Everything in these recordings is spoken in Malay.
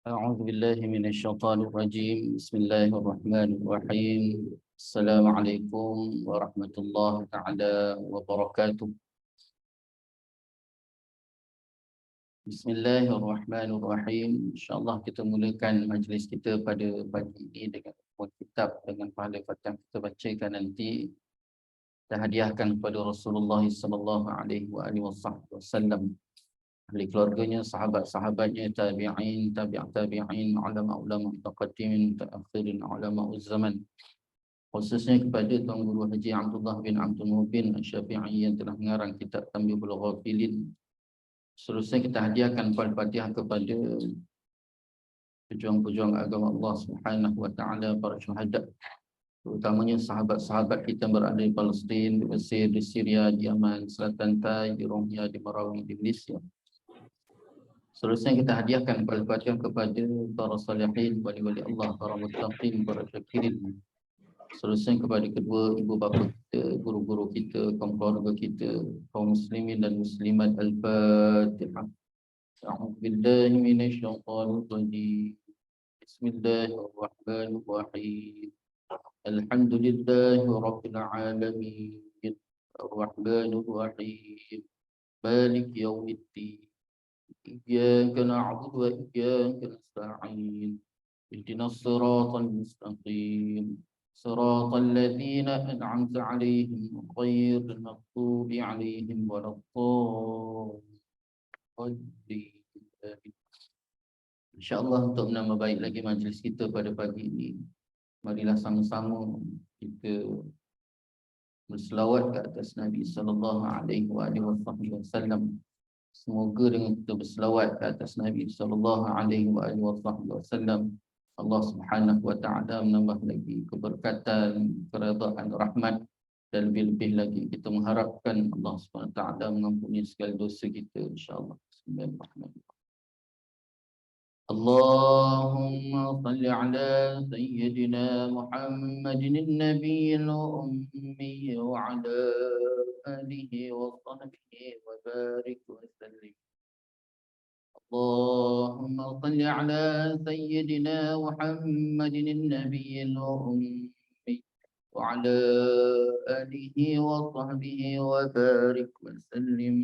أعوذ بالله من الشيطان الرجيم. بسم الله الرحمن الرحيم. السلام عليكم ورحمة الله تعالى وبركاته. Bismillahirrahmanirrahim. InsyaAllah kita mulakan majlis kita pada pagi ini dengan sebuah kitab dengan pahala yang kita bacakan nanti. Kita hadiahkan kepada Rasulullah sallallahu alaihi wasallam, ahli keluarganya, sahabat-sahabatnya, tabi'in, tabi'in, ulama-ulama mutaqaddimin, mutaakhirin, ulama zaman. Khususnya kepada Tuan Guru Haji Abdullah bin Abdul Mubin Asy-Syafi'i yang telah mengarang kitab Tanbihul Ghafilin. Seterusnya kita hadiahkan Al-Fatihah kepada pejuang-pejuang agama Allah Subhanahu wa taala, para syuhada, terutamanya sahabat-sahabat kita yang berada di Palestin, di Mesir, di Syria, di Yaman, Selatan Tai, di Rohingya, di Marawi, di Malaysia. Seterusnya kita hadiahkan Al-Fatihah kepada para salihin, wali-wali Allah, para muttaqin, para syakirin. Seterusnya kepada kedua ibu bapa kita, guru-guru kita, kaum keluarga kita, kaum muslimin dan muslimat. Al-Fatihah. A'udzu billahi minasyaitonir rajim. Bismillahirrahmanirrahim. Alhamdulillahi rabbil alamin. Ar-Rahmanir Rahim. Malik yaumiddin. Iyyaka na'budu wa iyyaka nasta'in. Ihdinas siratal mustaqim. Siratal ladzina an'amta 'alaihim ghairil maghdubi 'alaihim waladdallin. InsyaAllah untuk menambah baik lagi majlis kita pada pagi ini, marilah sama-sama kita berselawat ke atas Nabi sallallahu alaihi wasallam. Semoga dengan kita berselawat ke atas Nabi sallallahu alaihi wasallam, Allah Subhanahu wa taala menambah lagi keberkatan, keredaan, rahmat, dan lebih-lebih lagi kita mengharapkan Allah Subhanahu wa taala mengampuni segala dosa kita insya-Allah. Bismillahirrahmanirrahim. Allahumma salli ala sayyidina Muhammadin an-nabiyil ummi wa ala alihi wa sahbihi wa barik wa sallim. اللهم صل على سيدنا محمد النبي الأمي وعلى آله وصحبه وبارك وسلم.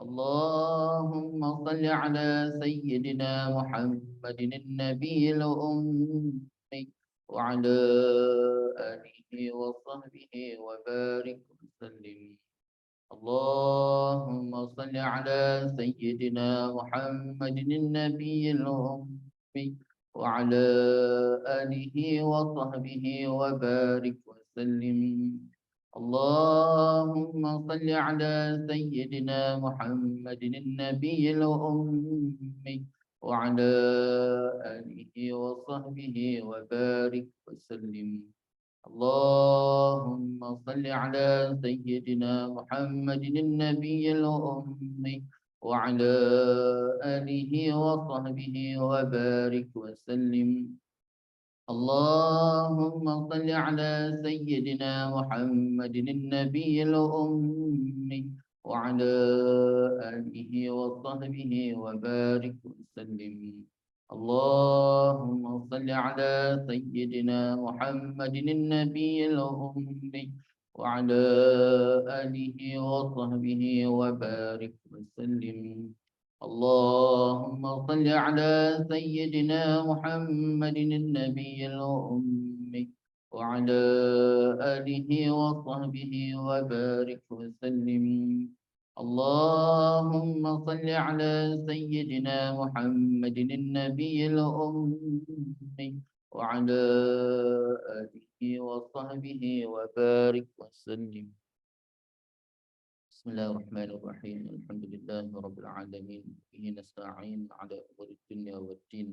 اللهم صل على سيدنا محمد النبي الأمي وعلى آله وصحبه وبارك وسلم. اللهم صل على سيدنا محمد النبي الأمي وعلى آله وصحبه وبارك وسلم. اللهم صل على سيدنا محمد النبي الأمي وعلى آله وصحبه وبارك وسلم. اللهم صل على سيدنا محمد النبي الأمي وعلى آله وصحبه وبارك وسلم. اللهم صل على سيدنا محمد النبي الأمي وعلى آله وصحبه وبارك وسلم. اللهم صل على سيدنا محمد النبي الأمي وعلى آله وصحبه وبارك وسلم. اللهم صل على سيدنا محمد النبي الأمي وعلى آله وصحبه وبارك وسلم. اللهم صل على سيدنا محمد النبي الأمي وعلى آله وصحبه وبارك وسلم. بسم الله الرحمن الرحيم. الحمد لله رب العالمين، به نستعين على أمور الدنيا والدين.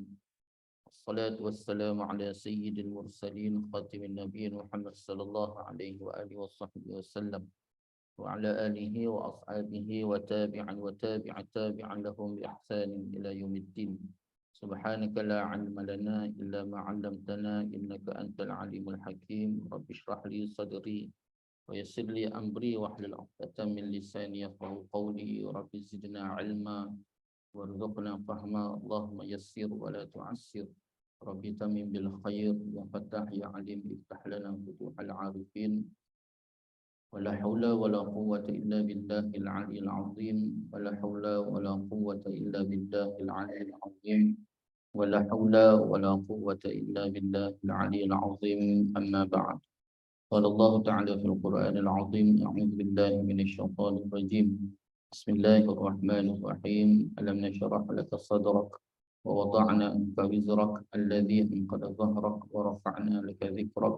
والصلاة والسلام على سيد المرسلين خاتم النبيين محمد صلى الله عليه وآله وصحبه وسلم، وعلى آله وأصحابه وتابعا لهم بإحسان إلى يوم الدين. سبحانك لا علم لنا إلا ما علمتنا إنك أنت العليم الحكيم. رب اشرح لي صدري ويسر لي أمري واحلل عقدة من لساني يفقهوا قولي. رب زدنا علما warzuqna fahma, Allahumma yassir wa la tu'assir, Rabbi tamim bil khair, ya Fattah ya Alim, iftah lana futuhal arifin, wala haula wala quwwata illa billahil aliyyil azim, wala haula wala quwwata illa billahil aliyyil azim, wala haula wala quwwata illa billahil aliyyil azim, amma ba'd. قال الله تعالى في القرآن العظيم: أعوذ بالله من الشيطان الرجيم، بسم الله الرحمن الرحيم، ألم نشرح لك صدرك ووضعنا عنك وزرك الذي أنقض ظهرك ورفعنا لك ذكرك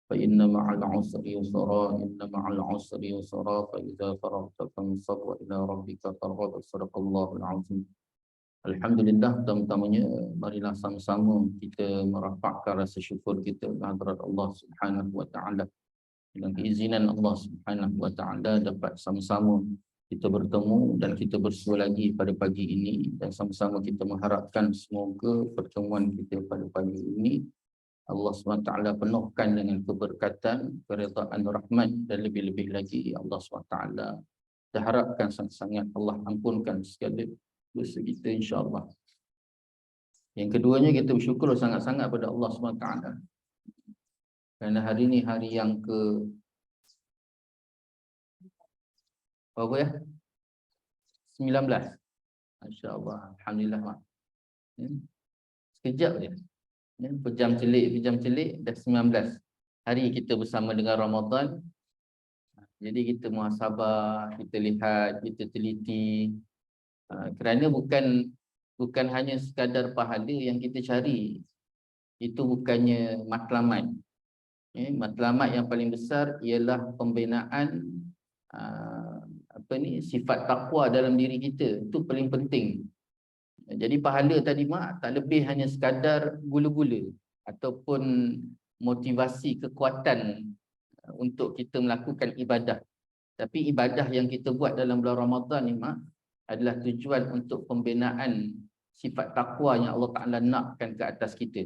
فإن مع العسر يسرا إن مع العسر يسرا فإذا فرغت فانصب وإلى ربك فارغب. صدق الله العظيم. Alhamdulillah, pertama-tamanya marilah sama-sama kita merapatkan rasa syukur kita kehadrat Allah Subhanahu wa taala. Dengan keizinan Allah Subhanahu wa taala dapat sama-sama kita bertemu dan kita bersua lagi pada pagi ini, dan sama-sama kita mengharapkan semoga pertemuan kita pada pagi ini Allah SWT penuhkan dengan keberkatan, keredaan, rahmat, dan lebih-lebih lagi Allah SWT kita harapkan sangat-sangat Allah ampunkan segala dosa kita, insya-Allah. Yang keduanya, kita bersyukur sangat-sangat pada Allah SWT kerana hari ini hari yang ke berapa ya? 19. Masya-Allah, alhamdulillah mak. Sekejap je. Pejam celik dah 19 hari kita bersama dengan Ramadan. Jadi kita muhasabah, kita lihat, kita teliti. Kerana bukan hanya sekadar pahala yang kita cari. Itu bukannya matlamat. Matlamat yang paling besar ialah pembinaan sifat takwa dalam diri kita. Itu paling penting. Jadi pahala tadi mak tak lebih hanya sekadar gula-gula ataupun motivasi kekuatan untuk kita melakukan ibadah. Tapi ibadah yang kita buat dalam bulan Ramadan ni mak adalah tujuan untuk pembinaan sifat takwa yang Allah Ta'ala nakkan ke atas kita.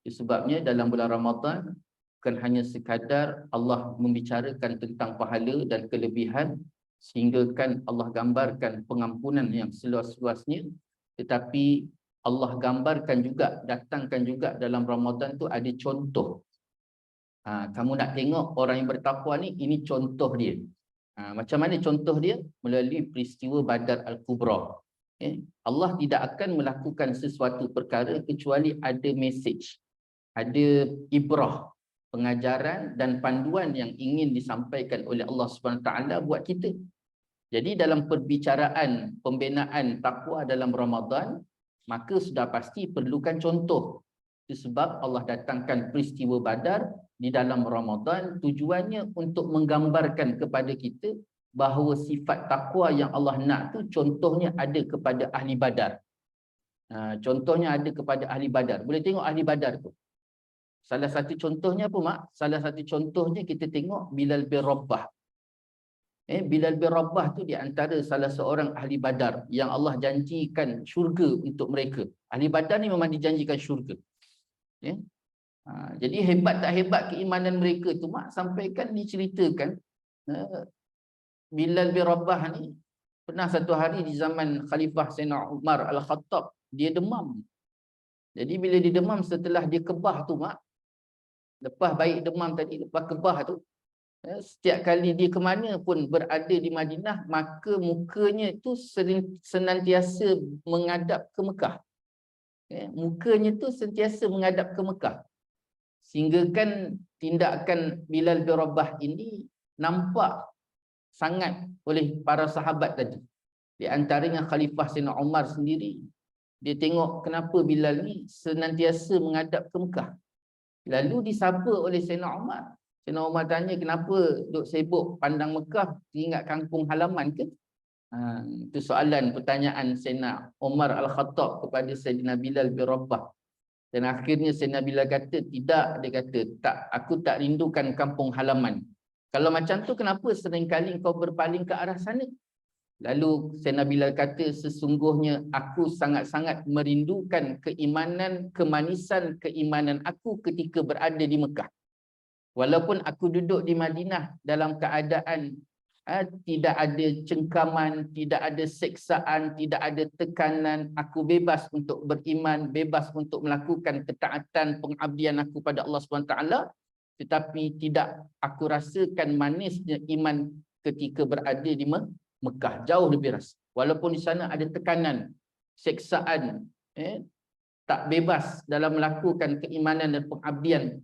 Sebabnya dalam bulan Ramadan bukan hanya sekadar Allah membicarakan tentang pahala dan kelebihan sehingga kan Allah gambarkan pengampunan yang seluas-luasnya, tetapi Allah gambarkan juga, datangkan juga dalam Ramadan tu ada contoh. Kamu nak tengok orang yang bertakwa ni, ini contoh dia. Macam mana contoh dia? Melalui peristiwa Badar Al-Kubra. Allah tidak akan melakukan sesuatu perkara kecuali ada message, ada ibrah, pengajaran dan panduan yang ingin disampaikan oleh Allah SWT buat kita. Jadi dalam perbicaraan pembinaan takwa dalam Ramadan, maka sudah pasti perlukan contoh. Itu sebab Allah datangkan peristiwa Badar di dalam Ramadan, tujuannya untuk menggambarkan kepada kita bahawa sifat takwa yang Allah nak tu contohnya ada kepada ahli Badar. Contohnya ada kepada ahli Badar. Boleh tengok ahli Badar tu. Salah satu contohnya apa mak? Salah satu contohnya kita tengok Bilal bin Rabah. Bilal bin Rabah tu di antara salah seorang ahli Badar yang Allah janjikan syurga untuk mereka. Ahli Badar ni memang dijanjikan syurga. Jadi hebat tak hebat keimanan mereka tu mak, sampaikan diceritakan Bilal bin Rabah ni pernah satu hari di zaman Khalifah Sayyidina Umar Al-Khattab dia demam. Jadi bila dia demam, setelah dia kebah tu mak, lepas baik demam tadi, lepas kebah tu, setiap kali dia ke mana pun berada di Madinah, maka mukanya tu senantiasa menghadap ke Mekah. Mukanya tu sentiasa menghadap ke Mekah. Sehingga kan tindakan Bilal bin Rabah ini nampak sangat oleh para sahabat tadi. Di antaranya Khalifah Sayyidina Umar sendiri. Dia tengok kenapa Bilal ni senantiasa menghadap ke Mekah. Lalu disapa oleh Sayyidina Umar. Sayyidina Umar tanya, kenapa duk sibuk pandang Mekah, ingat kampung halaman ke? Itu soalan, pertanyaan Sayyidina Umar Al-Khattab kepada Sayyidina Bilal bin Rabah. Dan akhirnya Sayyidina Bilal kata, tidak, dia kata, tak, aku tak rindukan kampung halaman. Kalau macam tu, kenapa seringkali kau berpaling ke arah sana? Lalu Sayyidina Bilal kata, sesungguhnya aku sangat-sangat merindukan keimanan, kemanisan keimanan aku ketika berada di Mekah. Walaupun aku duduk di Madinah dalam keadaan tidak ada cengkaman, tidak ada seksaan, tidak ada tekanan. Aku bebas untuk beriman, bebas untuk melakukan ketaatan pengabdian aku pada Allah SWT. Tetapi tidak aku rasakan manisnya iman ketika berada di Mekah. Jauh lebih rasa. Walaupun di sana ada tekanan, seksaan, tak bebas dalam melakukan keimanan dan pengabdian.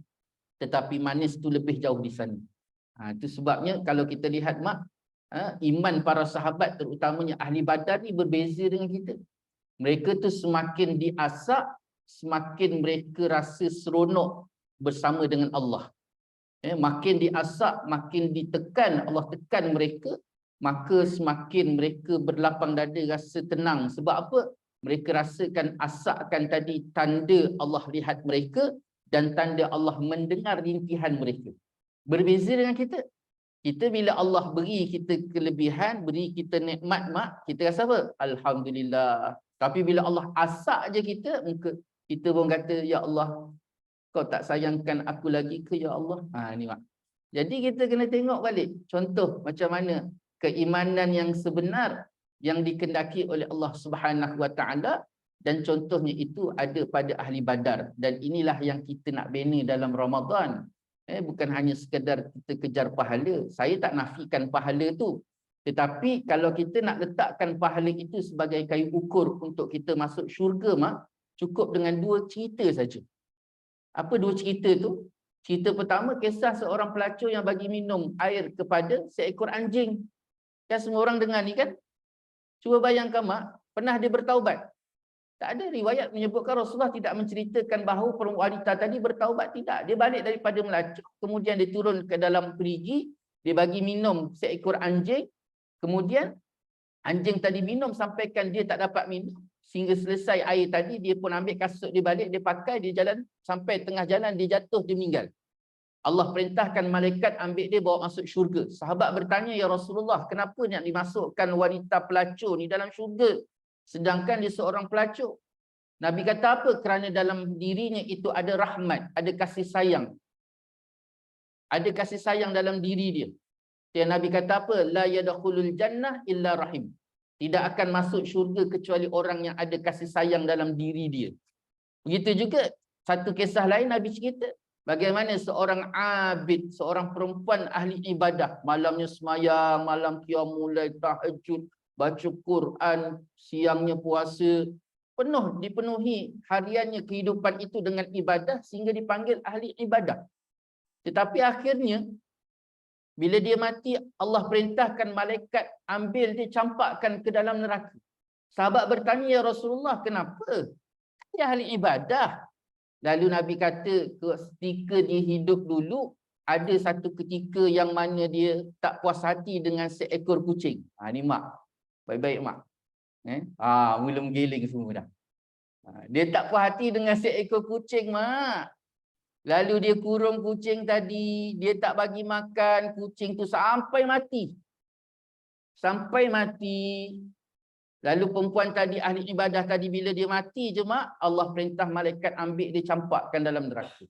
Tetapi manis tu lebih jauh di sana. Itu sebabnya kalau kita lihat iman para sahabat terutamanya ahli Badar ni berbeza dengan kita. Mereka tu semakin diasak, semakin mereka rasa seronok bersama dengan Allah. Makin diasak, makin ditekan, Allah tekan mereka, maka semakin mereka berlapang dada, rasa tenang. Sebab apa? Mereka rasakan asakan tadi tanda Allah lihat mereka dan tanda Allah mendengar rintihan mereka. Berbeza dengan kita. Kita bila Allah beri kita kelebihan, beri kita nikmat, kita rasa apa? Alhamdulillah. Tapi bila Allah asak je kita, kita pun kata, ya Allah, kau tak sayangkan aku lagi ke ya Allah? Ni mak. Jadi kita kena tengok balik. Contoh macam mana keimanan yang sebenar yang dikendaki oleh Allah Subhanahu Wa Taala, dan contohnya itu ada pada ahli Badar. Dan inilah yang kita nak bina dalam Ramadan. Bukan hanya sekadar kita kejar pahala. Saya tak nafikan pahala tu. Tetapi kalau kita nak letakkan pahala itu sebagai kayu ukur untuk kita masuk syurga, cukup dengan 2 cerita saja. Apa 2 cerita tu? Cerita pertama, kisah seorang pelacur yang bagi minum air kepada seekor anjing. Kan semua orang dengar ni kan? Cuba bayangkan pernah dia bertaubat? Tak ada riwayat menyebutkan Rasulullah tidak menceritakan bahawa perempuan wanita tadi bertaubat. Tidak. Dia balik daripada melacur. Kemudian dia turun ke dalam perigi. Dia bagi minum seekor anjing. Kemudian anjing tadi minum sampaikan dia tak dapat minum. Sehingga selesai air tadi, dia pun ambil kasut dia balik. Dia pakai, dia jalan. Sampai tengah jalan, dia jatuh, dia meninggal. Allah perintahkan malaikat ambil dia bawa masuk syurga. Sahabat bertanya, ya Rasulullah, kenapa nak dimasukkan wanita pelacur ni dalam syurga? Sedangkan dia seorang pelacur. Nabi kata apa? Kerana dalam dirinya itu ada rahmat, ada kasih sayang. Ada kasih sayang dalam diri dia. Dan Nabi kata apa? La yadkhulul jannah illa rahim. Tidak akan masuk syurga kecuali orang yang ada kasih sayang dalam diri dia. Begitu juga satu kisah lain Nabi cerita. Bagaimana seorang abid, seorang perempuan ahli ibadah. Malamnya semayang, malam qiyamul lail, tahajud, baca Quran, siangnya puasa, dipenuhi hariannya kehidupan itu dengan ibadah sehingga dipanggil ahli ibadah. Tetapi akhirnya bila dia mati, Allah perintahkan malaikat ambil dia, campakkan ke dalam neraka. Sahabat bertanya, ya Rasulullah, kenapa? Dia ahli ibadah. Lalu Nabi kata, ketika dia hidup dulu, ada satu ketika yang mana dia tak puas hati dengan seekor kucing. Ni mak. Baik-baik mak. Mula menggiling semua dah. Dia tak puas hati dengan seekor kucing mak. Lalu dia kurung kucing tadi, dia tak bagi makan kucing tu sampai mati. Sampai mati. Lalu perempuan tadi, ahli ibadah tadi, bila dia mati je mak, Allah perintah malaikat ambil dia, campakkan dalam neraka.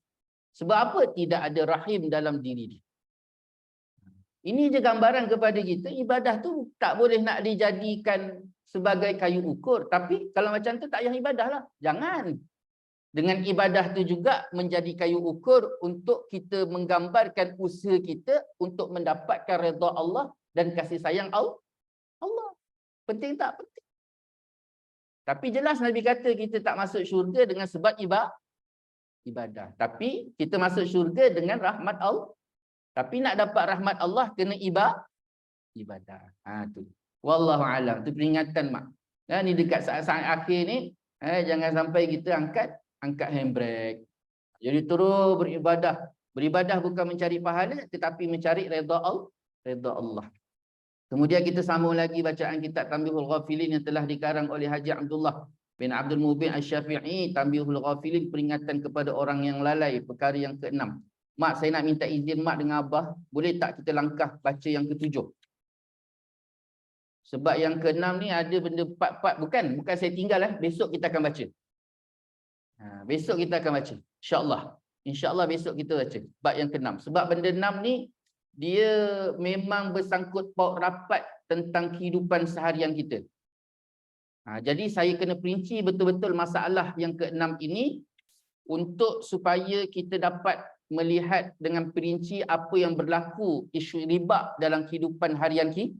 Sebab apa? Tidak ada rahim dalam diri dia. Ini je gambaran kepada kita, ibadah tu tak boleh nak dijadikan sebagai kayu ukur. Tapi kalau macam tu tak payah ibadah lah. Jangan. Dengan ibadah tu juga menjadi kayu ukur untuk kita menggambarkan usaha kita untuk mendapatkan redha Allah dan kasih sayang Allah. Penting tak? Penting. Tapi jelas Nabi kata kita tak masuk syurga dengan sebab ibadah. Tapi kita masuk syurga dengan rahmat Allah. Tapi nak dapat rahmat Allah kena ibadah. Tu. Wallahu alam. Tu peringatan mak. Ni dekat saat-saat akhir ni, jangan sampai kita angkat handbrake. Jadi terus beribadah. Beribadah bukan mencari pahala tetapi mencari redha Allah. Kemudian kita sambung lagi bacaan kitab Tanbihul Ghafilin yang telah dikarang oleh Haji Abdullah bin Abdul Mubin Asy-Syafi'i. Tanbihul Ghafilin, peringatan kepada orang yang lalai, perkara yang ke-6. Mak, saya nak minta izin mak dengan abah, boleh tak kita langkah baca yang ke-7? Sebab yang ke-6 ni ada benda part-part, bukan saya tinggal besok kita akan baca. Besok kita akan baca. InsyaAllah besok kita baca bab yang ke-6. Sebab benda 6 ni dia memang bersangkut paut rapat tentang kehidupan seharian kita. Jadi saya kena perinci betul-betul masalah yang keenam ini untuk supaya kita dapat melihat dengan perinci apa yang berlaku isu riba dalam kehidupan harian kita.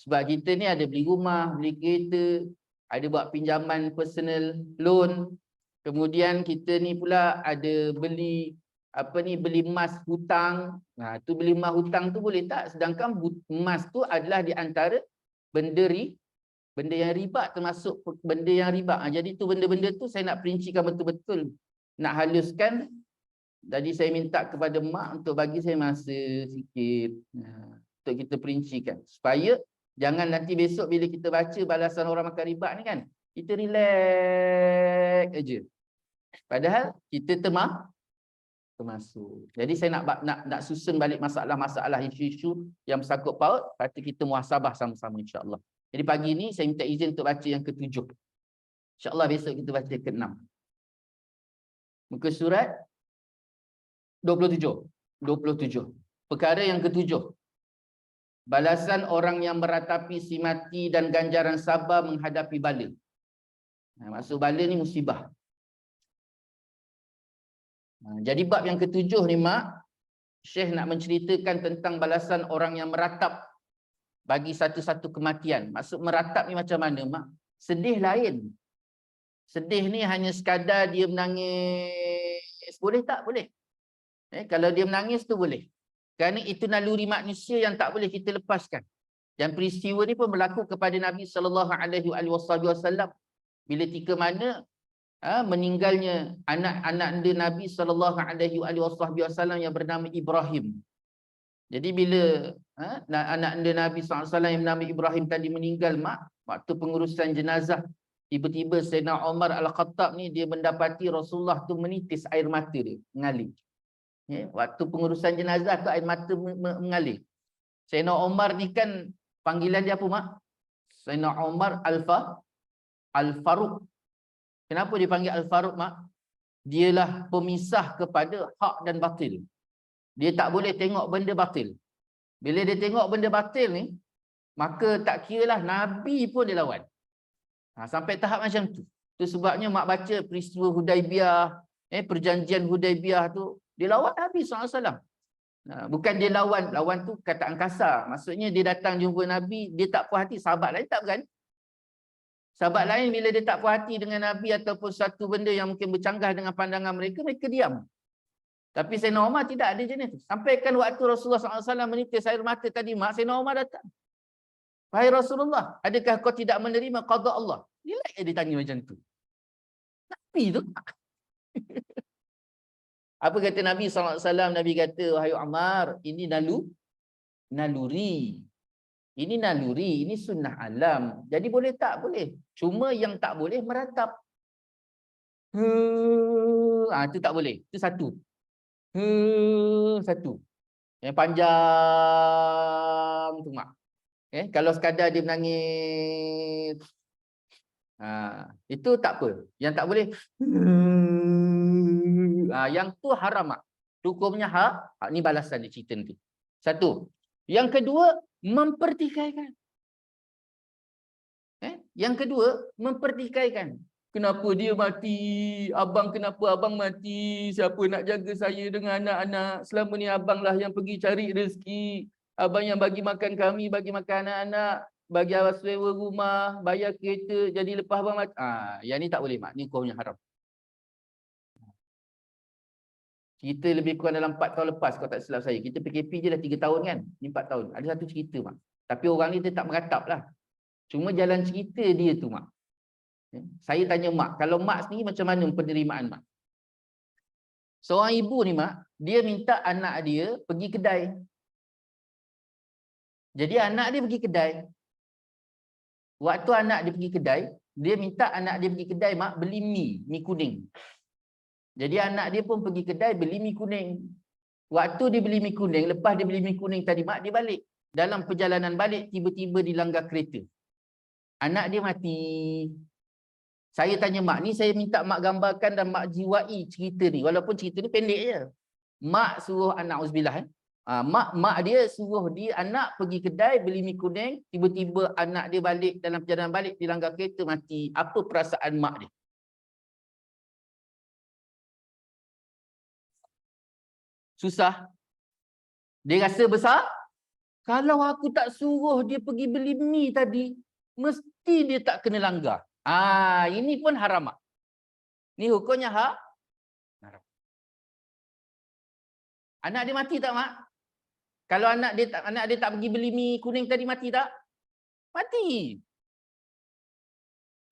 Sebab kita ni ada beli rumah, beli kereta, ada buat pinjaman personal loan, kemudian kita ni pula ada beli beli emas hutang. Tu beli emas hutang tu boleh tak? Sedangkan emas tu adalah di antara benda yang riba, termasuk benda yang riba. Jadi tu benda-benda tu saya nak perincikan betul-betul, nak haluskan. Jadi saya minta kepada mak untuk bagi saya masa sikit untuk kita perincikan, supaya jangan nanti besok bila kita baca balasan orang makan riba ni kan, kita relax aja, padahal kita termasuk. Jadi saya nak susun balik masalah-masalah, isu-isu yang bersangkut paut, patut kita muhasabah sama-sama insya-Allah. Jadi pagi ni saya minta izin untuk baca yang ke-7. InsyaAllah besok kita baca ke-6. Muka surat 27. Perkara yang ke-7. Balasan orang yang meratapi si mati dan ganjaran sabar menghadapi bala. Maksud bala ni musibah. Jadi bab yang ke-7 ni mak, Syekh nak menceritakan tentang balasan orang yang meratap bagi satu-satu kematian. Maksud meratap ni macam mana mak? Sedih lain. Sedih ni hanya sekadar dia menangis. Boleh tak? Boleh. Kalau dia menangis tu boleh. Kerana itu naluri manusia yang tak boleh kita lepaskan. Dan peristiwa ni pun berlaku kepada Nabi SAW. Bila ketika mana meninggalnya anak-anak Nabi SAW yang bernama Ibrahim. Jadi bila anak Nabi SAW yang bernama Ibrahim tadi meninggal mak, waktu pengurusan jenazah, tiba-tiba Sayyidina Umar Al-Khattab ni dia mendapati Rasulullah tu menitis air mata dia mengalir. Waktu pengurusan jenazah tu air mata mengalir. Sayyidina Umar ni kan panggilan dia apa mak? Sayyidina Umar Al-Faruq. Kenapa dia panggil Al-Faruq mak? Dialah pemisah kepada hak dan batil. Dia tak boleh tengok benda batil. Bila dia tengok benda batil ni, maka tak kiralah Nabi pun dia lawan. Sampai tahap macam tu. Itu sebabnya mak baca peristiwa Hudaibiyah, perjanjian Hudaibiyah tu, dia lawan Nabi SAW. Bukan dia lawan tu kataan kasar. Maksudnya dia datang jumpa Nabi, dia tak puas hati, sahabat lain tak berani. Sahabat lain bila dia tak puas hati dengan Nabi ataupun satu benda yang mungkin bercanggah dengan pandangan mereka, mereka diam. Tapi Sayyidina Umar tidak ada jenis tu. Sampaikan waktu Rasulullah SAW menitis air mata tadi mak, Sayyidina Umar datang. Wahai Rasulullah, adakah kau tidak menerima qada Allah? Dia tanya macam tu. Nabi tu. Apa kata Nabi SAW? Nabi kata, wahai Umar, ini naluri. Ini naluri, ini sunnah alam. Jadi boleh tak? Boleh. Cuma yang tak boleh meratap. Itu tak boleh. Itu satu. Satu. Yang panjang tu mak. Kalau sekadar dia menangis, itu tak apa. Yang tak boleh, yang tu haram mak. Hukumnya ni balasan dia cerita nanti. Satu. Yang kedua, mempertikaikan. Yang kedua, mempertikaikan. Kenapa dia mati? Abang kenapa abang mati? Siapa nak jaga saya dengan anak-anak? Selama ni abang lah yang pergi cari rezeki. Abang yang bagi makan kami, bagi makan anak-anak, bagi awak sewa rumah, bayar kereta. Jadi lepas abang mati. Yang ni tak boleh mak. Ni hukumnya haram. Kita lebih kurang dalam 4 tahun lepas, kalau tak silap saya. Kita PKP je dah 3 tahun kan? Ni 4 tahun. Ada satu cerita mak. Tapi orang ni dia tak meratap lah. Cuma jalan cerita dia tu mak. Saya tanya mak, kalau mak sendiri macam mana penerimaan mak? Seorang ibu ni mak, dia minta anak dia pergi kedai. Jadi anak dia pergi kedai. Waktu anak dia pergi kedai, dia minta anak dia pergi kedai mak, beli mi kuning. Jadi anak dia pun pergi kedai beli mi kuning. Waktu dia beli mi kuning, lepas dia beli mi kuning tadi mak, dia balik. Dalam perjalanan balik, tiba-tiba dilanggar kereta. Anak dia mati. Saya tanya mak, ni saya minta mak gambarkan dan mak jiwai cerita ni. Walaupun cerita ni pendek je. Mak suruh anak, auzubillah, Mak dia suruh dia anak pergi kedai beli mi kuning, tiba-tiba anak dia balik dalam perjalanan balik dilanggar kereta mati. Apa perasaan mak dia? Susah. Dia rasa besar. Kalau aku tak suruh dia pergi beli mi tadi, mesti dia tak kena langgar. Ini pun haram, mak. Ni hukumnya haram. Anak dia mati tak, mak? Kalau anak dia tak pergi beli mi kuning tadi, mati tak? Mati.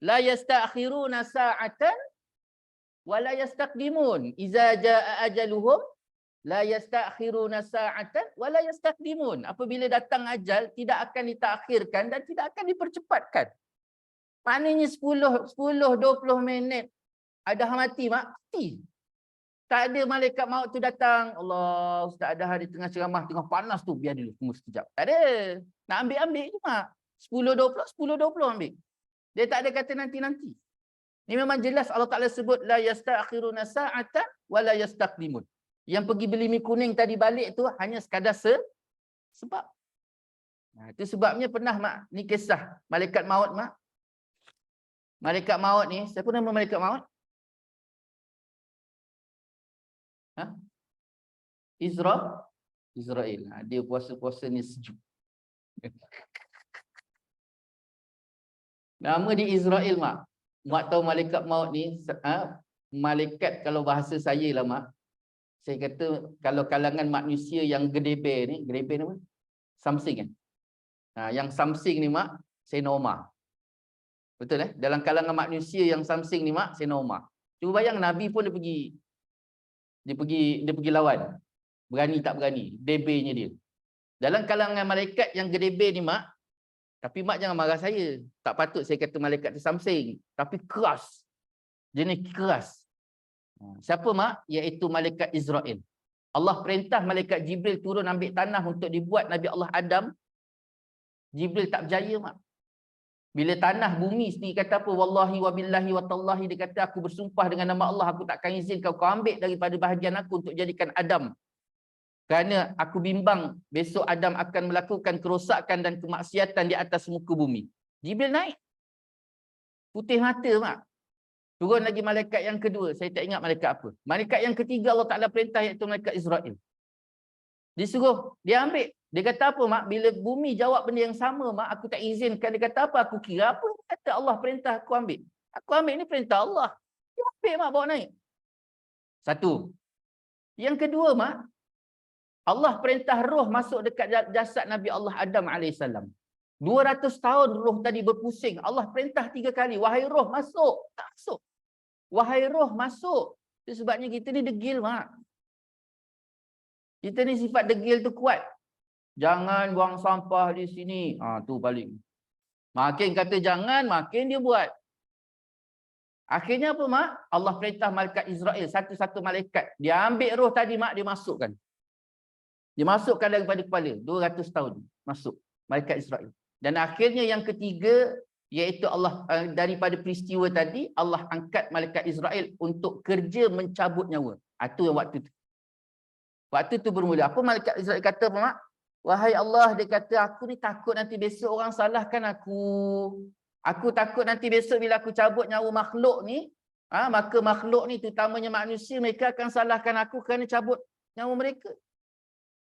La yasta'khiruna sa'atan wa la yastaqdimun. Iza jaa ajaluhum la yasta'khiruna sa'atan wa la yastaqdimun. Apabila datang ajal, tidak akan ditakhirkan dan tidak akan dipercepatkan. Maknanya 10-20 minit ada mati, mak, mati. Tak ada malaikat maut tu datang. Allah, Ustaz Adhah di tengah ceramah, tengah panas tu, biar dulu, tunggu sekejap. Tak ada. Nak ambil je, mak. 10-20 ambil. Dia tak ada kata nanti-nanti. Ini memang jelas Allah Ta'ala sebut la yasta'khiruna sa'atan wa la yastaqdimun. Yang pergi beli mi kuning tadi balik tu hanya sekadar sebab. Itu sebabnya pernah, mak, ni kisah malaikat maut, mak. Malaikat maut ni, siapa nama malaikat maut? Israel. Dia puasa-puasa ni sejuk. Nama dia Israel, mak. Mak tahu malaikat maut ni, malaikat kalau bahasa saya lah, mak. Saya kata kalau kalangan manusia yang gedebe ni, gedebe ni apa? Samsing kan? Yang Samsing ni, mak, Senoma. Betul Dalam kalangan manusia yang Samsing ni, mak, Senoma. Cuba bayang Nabi pun dia pergi lawan. Berani tak berani, debenya dia. Dalam kalangan malaikat yang gedebe ni, mak, tapi mak jangan marah saya. Tak patut saya kata malaikat tu Samsing, tapi keras. Jenis keras. Siapa, mak? Iaitu malaikat Israel. Allah perintah malaikat Jibril turun ambil tanah untuk dibuat Nabi Allah Adam. Jibril tak berjaya, mak. Bila tanah bumi sendiri kata apa? Wallahi wa billahi wa tallahi, dia kata aku bersumpah dengan nama Allah, aku takkan izin kau ambil daripada bahagian aku untuk jadikan Adam. Kerana aku bimbang besok Adam akan melakukan kerosakan dan kemaksiatan di atas muka bumi. Jibril naik. Putih mata, mak. Turun lagi malaikat yang kedua. Saya tak ingat malaikat apa. Malaikat yang ketiga Allah Ta'ala perintah, iaitu malaikat Israel. Disuruh, dia ambil. Dia kata apa, mak? Bila bumi jawab benda yang sama, mak, aku tak izinkan. Dia kata apa? Aku kira apa? Kata Allah perintah aku ambil. Aku ambil ni perintah Allah. Dia ambil, mak, bawa naik. Satu. Yang kedua, mak, Allah perintah roh masuk dekat jasad Nabi Allah Adam AS. 200 tahun roh tadi berpusing. Allah perintah 3 kali. Wahai roh, masuk. Tak masuk. Wahai roh, masuk. Itu sebabnya kita ni degil, mak. Kita ni sifat degil tu kuat. Jangan buang sampah di sini. Tu paling. Makin kata jangan, makin dia buat. Akhirnya apa, mak? Allah perintah malaikat Israel, satu-satu malaikat. Dia ambil roh tadi, mak, dia masukkan. Dia masukkan daripada kepala. 200 tahun masuk malaikat Israel. Dan akhirnya yang ketiga, iaitu Allah, daripada peristiwa tadi, Allah angkat malaikat Israel untuk kerja mencabut nyawa. Itu yang waktu tu. Waktu tu bermula. Apa malaikat Israel kata, apa, mak? Wahai Allah, dia kata, aku ni takut nanti besok orang salahkan aku. Aku takut nanti besok bila aku cabut nyawa makhluk ni, maka makhluk ni, terutamanya manusia, mereka akan salahkan aku kerana cabut nyawa mereka.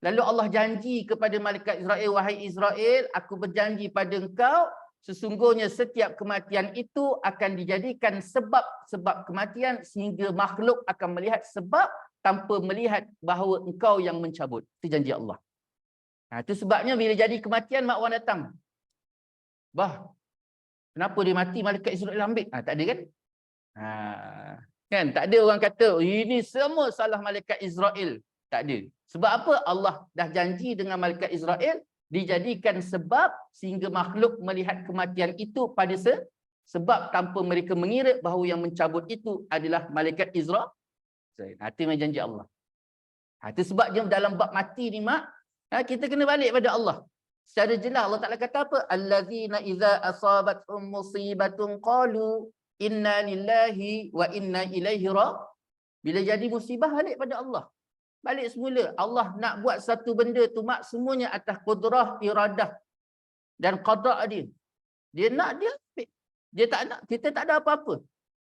Lalu Allah janji kepada malaikat Israel, wahai Israel, aku berjanji pada engkau, sesungguhnya setiap kematian itu akan dijadikan sebab kematian, sehingga makhluk akan melihat sebab tanpa melihat bahawa engkau yang mencabut. Itu janji Allah. Itu sebabnya bila jadi kematian, mak orang datang. Bah, kenapa dia mati, malaikat Israel ambil? Tak ada kan? Kan? Tak ada orang kata, ini semua salah malaikat Israel. Tak ada. Sebab apa? Allah dah janji dengan malaikat Israel, dijadikan sebab sehingga makhluk melihat kematian itu pada sebab tanpa mereka mengira bahawa yang mencabut itu adalah malaikat Israel. Itu memang janji Allah. Itu sebab dia dalam bab mati ni, mak, kita kena balik pada Allah. Secara jelas Allah Ta'ala kata apa? Allazina idza asabathum musibatun qalu inna lillahi wa inna ilaihi raji'un. Bila jadi musibah, balik pada Allah. Balik semula. Allah nak buat satu benda tu mak, semuanya atas qudrah, iradah dan qada' dia. Dia nak, dia ambil. Dia tak nak, kita tak ada apa-apa.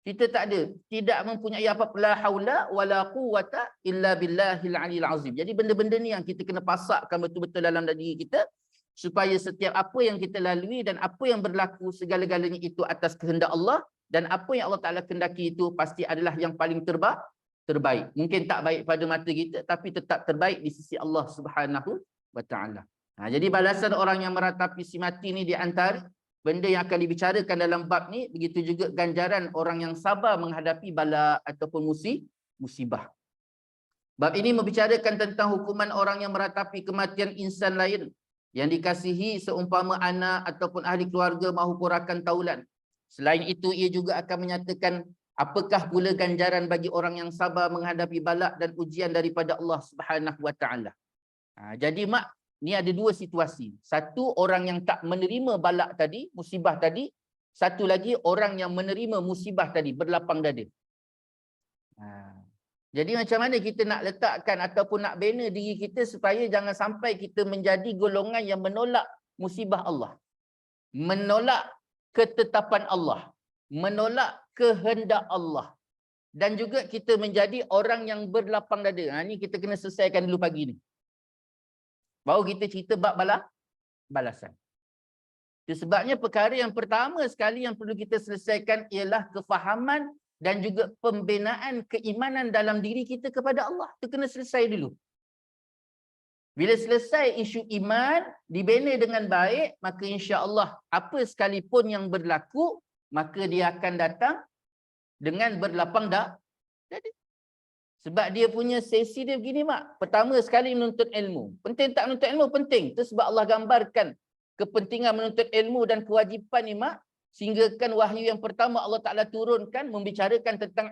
Kita tak ada, tidak mempunyai apa-apa, la haula wala quwwata illa billahil aliyil azim. Jadi benda-benda ni yang kita kena pasakkan betul-betul dalam diri kita, supaya setiap apa yang kita lalui dan apa yang berlaku segala-galanya itu atas kehendak Allah, dan apa yang Allah Ta'ala kehendaki itu pasti adalah yang paling terbaik. Mungkin tak baik pada mata kita, tapi tetap terbaik di sisi Allah Subhanahu wa Ta'ala. Jadi balasan orang yang meratapi si mati ni di antara benda yang akan dibicarakan dalam bab ni, begitu juga ganjaran orang yang sabar menghadapi bala ataupun musibah. Bab ini membicarakan tentang hukuman orang yang meratapi kematian insan lain yang dikasihi seumpama anak ataupun ahli keluarga maupun rakan taulan. Selain itu, ia juga akan menyatakan apakah pula ganjaran bagi orang yang sabar menghadapi balak dan ujian daripada Allah Subhanahu wa Ta'ala. Jadi mak, ni ada dua situasi. Satu, orang yang tak menerima balak tadi, musibah tadi. Satu lagi, orang yang menerima musibah tadi, berlapang dada. Jadi macam mana kita nak letakkan ataupun nak bina diri kita supaya jangan sampai kita menjadi golongan yang menolak musibah Allah, menolak ketetapan Allah, menolak kehendak Allah, dan juga kita menjadi orang yang berlapang dada. Ni kita kena selesaikan dulu pagi ni, baru kita cerita bab balasan. Itu sebabnya perkara yang pertama sekali yang perlu kita selesaikan ialah kefahaman dan juga pembinaan keimanan dalam diri kita kepada Allah. Itu kena selesai dulu. Bila selesai isu iman, dibina dengan baik, maka insya-Allah apa sekalipun yang berlaku, maka dia akan datang dengan berlapang dada. Sebab dia punya sesi dia begini mak. Pertama sekali menuntut ilmu. Penting tak menuntut ilmu? Penting. Itu sebab Allah gambarkan kepentingan menuntut ilmu dan kewajipan ni mak, sehingga kan wahyu yang pertama Allah Ta'ala turunkan membicarakan tentang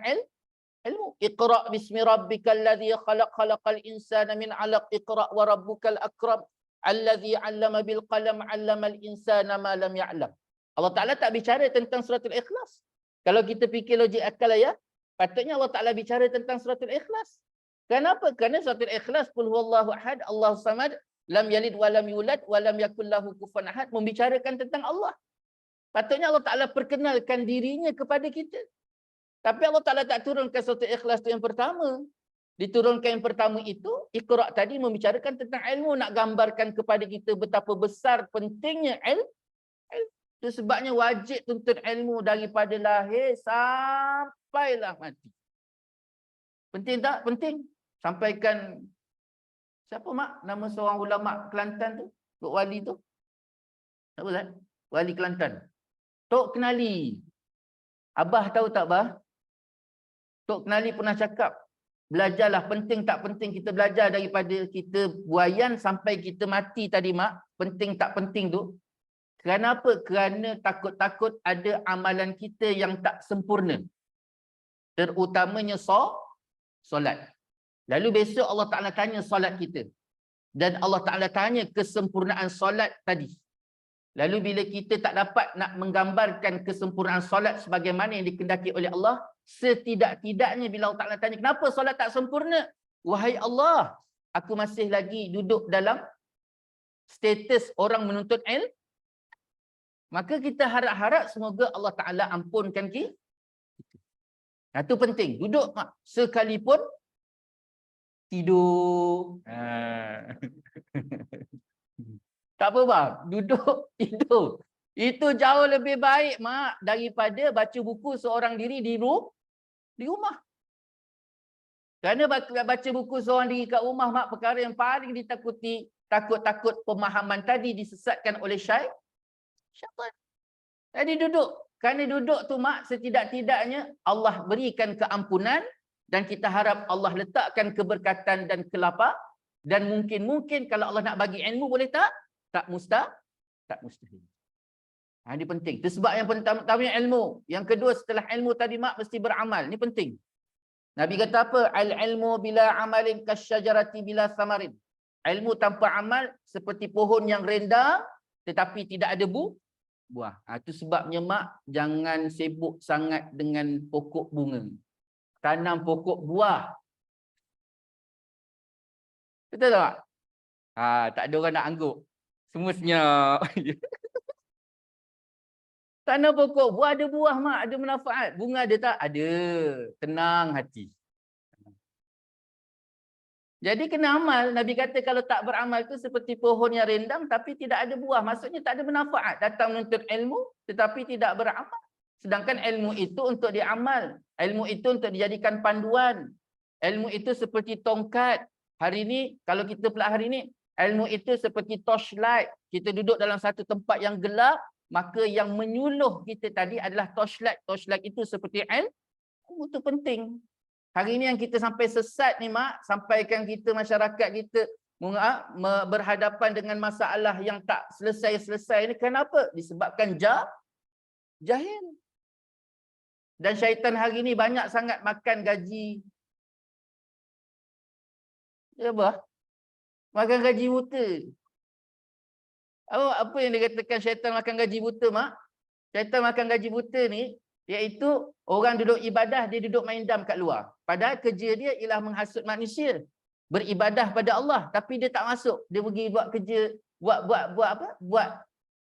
ilmu. Iqra' bismi rabbikal ladzi khalaq, khalaqal insana min 'alaq, iqra' wa rabbukal akram alladzi 'allama bil qalam 'allamal insana ma lam ya'lam. Allah Ta'ala tak bicara tentang suratul Ikhlas. Kalau kita fikir logik akal ya, patutnya Allah Ta'ala bicara tentang suratul Ikhlas. Kenapa? Kerana suratul Ikhlas, qul huwallahu ahad, Allahu samad, lam yalid wa lam yulad wa lam yakul lahu kufuwan ahad, membicarakan tentang Allah. Patutnya Allah Ta'ala perkenalkan dirinya kepada kita. Tapi Allah Ta'ala tak turunkan suratul Ikhlas itu yang pertama. Diturunkan yang pertama itu, Iqra' tadi membicarakan tentang ilmu, nak gambarkan kepada kita betapa besar pentingnya ilmu. Itu sebabnya wajib tuntut ilmu daripada lahir sampailah mati. Penting tak? Penting. Sampaikan, siapa mak? Nama seorang ulama Kelantan tu? Tok Wali tu? Siapa Zat? Wali Kelantan. Tok Kenali. Abah tahu tak bah? Tok Kenali pernah cakap, belajarlah, penting tak penting kita belajar daripada kita buayan sampai kita mati tadi mak. Penting tak penting tu. Kenapa? Kerana takut-takut ada amalan kita yang tak sempurna. Terutamanya solat. Lalu besok Allah Ta'ala tanya solat kita. Dan Allah Ta'ala tanya kesempurnaan solat tadi. Lalu bila kita tak dapat nak menggambarkan kesempurnaan solat sebagaimana yang dikehendaki oleh Allah, setidak-tidaknya bila Allah Ta'ala tanya, kenapa solat tak sempurna? Wahai Allah, aku masih lagi duduk dalam status orang menuntut ilmu. Maka kita harap-harap semoga Allah Ta'ala ampunkan kita. Itu penting. Duduk mak. Sekalipun tidur. Tak apa bang. Duduk, tidur. Itu jauh lebih baik mak daripada baca buku seorang diri di rumah. Kerana baca buku seorang diri kat rumah mak, perkara yang paling ditakuti, takut-takut pemahaman tadi disesatkan oleh syaitan. Jadi duduk. Kerana duduk tu mak, setidak-tidaknya Allah berikan keampunan dan kita harap Allah letakkan keberkatan dan kelapa, dan mungkin kalau Allah nak bagi ilmu boleh tak? Tak mustahil. Ini penting. Itu sebab yang pertama ilmu. Yang kedua setelah ilmu tadi mak mesti beramal. Ini penting. Nabi kata apa? Al-ilmu bila amalin kasyajarati bila samarin. Ilmu tanpa amal seperti pohon yang rendang tetapi tidak ada buah. Itu sebabnya mak jangan sibuk sangat dengan pokok bunga. Tanam pokok buah. Betul tak? Tak ada orang nak angguk. Semua senyap. Tanam pokok, buah ada buah mak, ada manfaat. Bunga ada tak? Ada. Tenang hati. Jadi kena amal. Nabi kata kalau tak beramal tu seperti pohon yang rindang tapi tidak ada buah. Maksudnya tak ada manfaat. Datang menuntut ilmu tetapi tidak beramal. Sedangkan ilmu itu untuk diamal. Ilmu itu untuk dijadikan panduan. Ilmu itu seperti tongkat. Hari ini, kalau kita pula hari ini, ilmu itu seperti torchlight. Kita duduk dalam satu tempat yang gelap, maka yang menyuluh kita tadi adalah torchlight. Torchlight itu seperti ilmu itu penting. Hari ini yang kita sampai sesat ni mak, sampaikan kita masyarakat kita berhadapan dengan masalah yang tak selesai-selesai ni. Kenapa? Disebabkan jahil. Dan syaitan hari ni banyak sangat makan gaji. Ya bah? Makan gaji buta. Apa yang dikatakan syaitan makan gaji buta mak? Syaitan makan gaji buta ni iaitu orang duduk ibadah, dia duduk main dam kat luar. Padahal kerja dia ialah menghasut manusia. Beribadah pada Allah. Tapi dia tak masuk. Dia pergi buat kerja,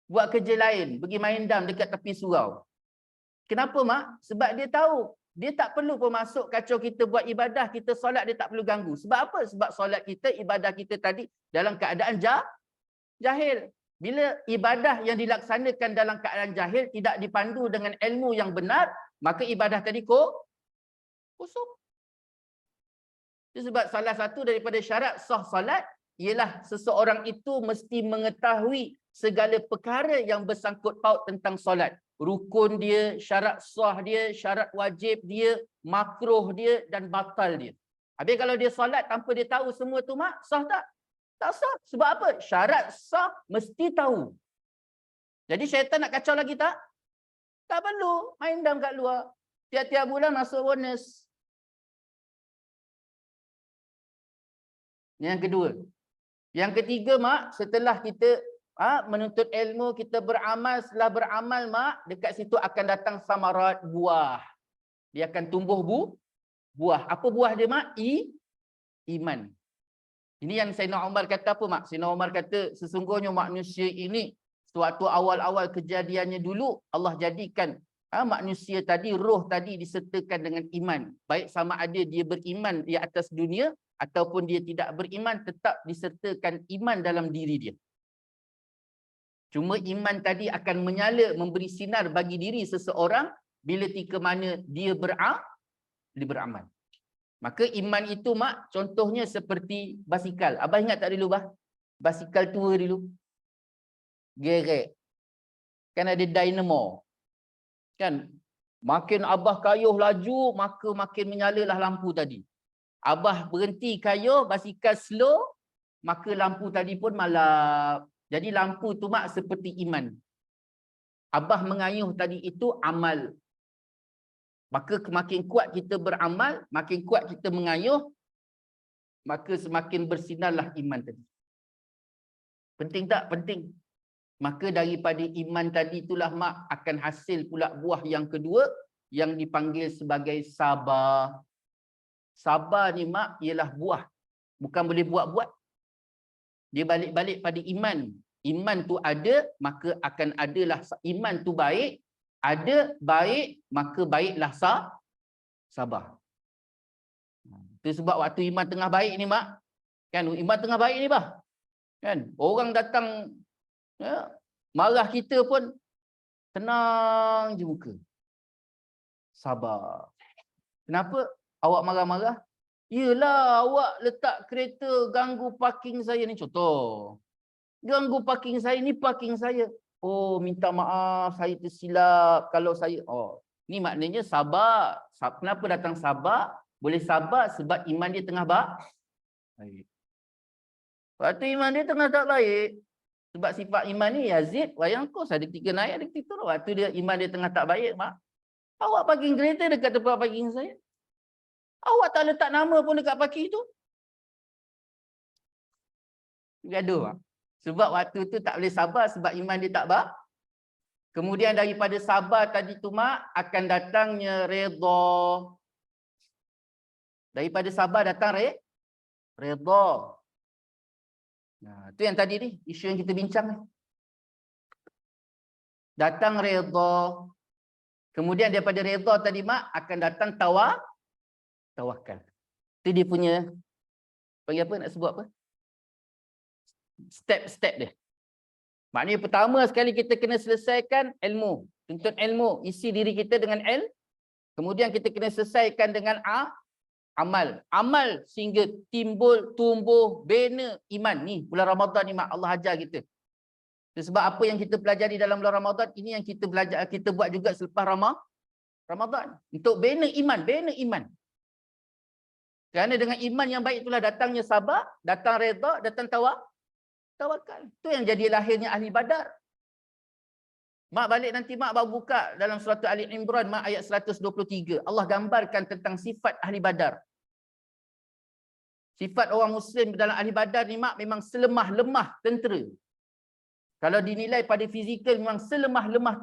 buat kerja lain. Pergi main dam dekat tepi surau. Kenapa mak? Sebab dia tahu. Dia tak perlu pun masuk kacau kita buat ibadah. Kita solat dia tak perlu ganggu. Sebab apa? Sebab solat kita, ibadah kita tadi dalam keadaan jahil. Bila ibadah yang dilaksanakan dalam keadaan jahil tidak dipandu dengan ilmu yang benar, maka ibadah tadi kosong. Itu sebab salah satu daripada syarat sah salat ialah seseorang itu mesti mengetahui segala perkara yang bersangkut paut tentang solat. Rukun dia, syarat sah dia, syarat wajib dia, makruh dia dan batal dia. Habis kalau dia solat tanpa dia tahu semua tu mak, sah tak? Tak sah. Sebab apa? Syarat sah mesti tahu. Jadi syaitan nak kacau lagi tak? Tak perlu. Main dam kat luar. Tiap-tiap bulan masuk bonus. Yang kedua. Yang ketiga mak, setelah kita menuntut ilmu, kita beramal. Setelah beramal mak, dekat situ akan datang samarat, buah. Dia akan tumbuh buah. Apa buah dia mak? Iman. Ini yang Sayyidina Umar kata apa mak? Sayyidina Umar kata sesungguhnya manusia ini suatu awal-awal kejadiannya dulu Allah jadikan manusia tadi, roh tadi disertakan dengan iman. Baik sama ada dia beriman di atas dunia ataupun dia tidak beriman, tetap disertakan iman dalam diri dia. Cuma iman tadi akan menyala, memberi sinar bagi diri seseorang bila tika mana dia beramal. Maka iman itu mak, contohnya seperti basikal. Abah ingat tak dulu bah? Basikal tua dulu. Gerek. Kan ada dynamo. Kan? Makin abah kayuh laju, maka makin menyalalah lampu tadi. Abah berhenti kayuh, basikal slow, maka lampu tadi pun malap. Jadi lampu tu mak seperti iman. Abah mengayuh tadi itu amal. Maka semakin kuat kita beramal, makin kuat kita mengayuh, maka semakin bersinarlah iman tadi. Penting tak? Penting. Maka daripada iman tadi itulah mak akan hasil pula buah yang kedua yang dipanggil sebagai sabar. Sabar ni mak ialah buah. Bukan boleh buat-buat. Dia balik-balik pada iman. Iman tu ada, maka akan adalah iman tu baik. Ada baik, maka baiklah sabar. Itu sebab waktu iman tengah baik ni mak, kan iman tengah baik ni bah, kan orang datang marah kita pun tenang je muka, sabar. Kenapa awak marah-marah? Yelah, awak letak kereta ganggu parking saya ni, contoh. Ganggu parking saya ni, parking saya. Oh, minta maaf, saya tersilap. Kalau saya, ni maknanya sabar. Kenapa datang sabar? Boleh sabar sebab iman dia tengah baik. Waktu iman dia tengah tak baik, sebab sifat iman ni Yazid, wayangkos, ada 3 naik, ada 3 turun. Waktu dia iman dia tengah tak baik, mak, awak parking kereta dekat tempat parking saya. Awak tak letak nama pun dekat parking tu. Gaduh, mak. Sebab waktu tu tak boleh sabar sebab iman dia tak baik. Kemudian daripada sabar tadi tu mak akan datangnya redha. Daripada sabar datang redha. Nah, itu yang tadi ni, isu yang kita bincang ni. Datang redha. Kemudian daripada redha tadi mak akan datang tawakal. Itu dia punya, panggil apa, nak sebut apa? Step-step dia. Maknanya pertama sekali kita kena selesaikan ilmu. Tuntut ilmu, isi diri kita dengan Kemudian kita kena selesaikan dengan amal. Amal sehingga timbul, tumbuh, bina iman. Ni bulan Ramadan ni mak, Allah ajar kita. Sebab apa yang kita pelajari dalam bulan Ramadan, ini yang kita belajar, kita buat juga selepas Ramadan. Untuk bina iman. Kerana dengan iman yang baik itulah datangnya sabar, datang redha, datang tawakal. Itu yang jadi lahirnya ahli Badar. Mak balik nanti mak baru buka dalam surah Ali Imran mak ayat 123. Allah gambarkan tentang sifat ahli Badar. Sifat orang Muslim dalam ahli Badar ni mak memang selemah-lemah tentera. Kalau dinilai pada fizikal memang selemah-lemah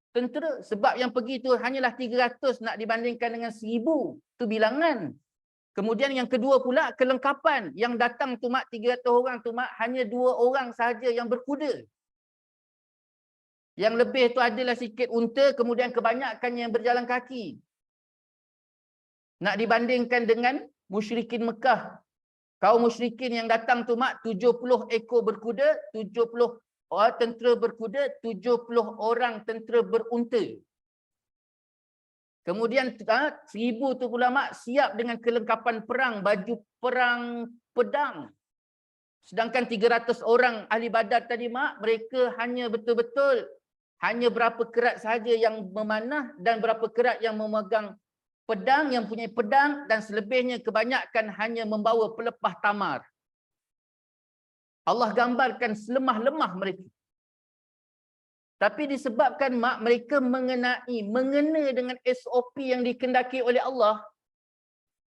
tentera. Sebab yang pergi tu hanyalah 300 nak dibandingkan dengan 1000. Itu bilangan. Kemudian yang kedua pula kelengkapan. Yang datang tu mak 300 orang tu mak hanya 2 orang sahaja yang berkuda. Yang lebih tu adalah sikit unta, kemudian kebanyakan yang berjalan kaki. Nak dibandingkan dengan musyrikin Mekah. Kaum musyrikin yang datang tu mak 70 ekor berkuda, 70 orang tentera berkuda, 70 orang tentera berunta. Kemudian 1000 tu pula mak siap dengan kelengkapan perang, baju perang, pedang. Sedangkan 300 orang ahli Badar tadi mak, mereka hanya betul-betul hanya berapa kerat sahaja yang memanah dan berapa kerat yang memegang pedang, yang punya pedang, dan selebihnya kebanyakan hanya membawa pelepah tamar. Allah gambarkan selemah-lemah mereka. Tapi disebabkan mak mereka mengena dengan SOP yang dikendaki oleh Allah.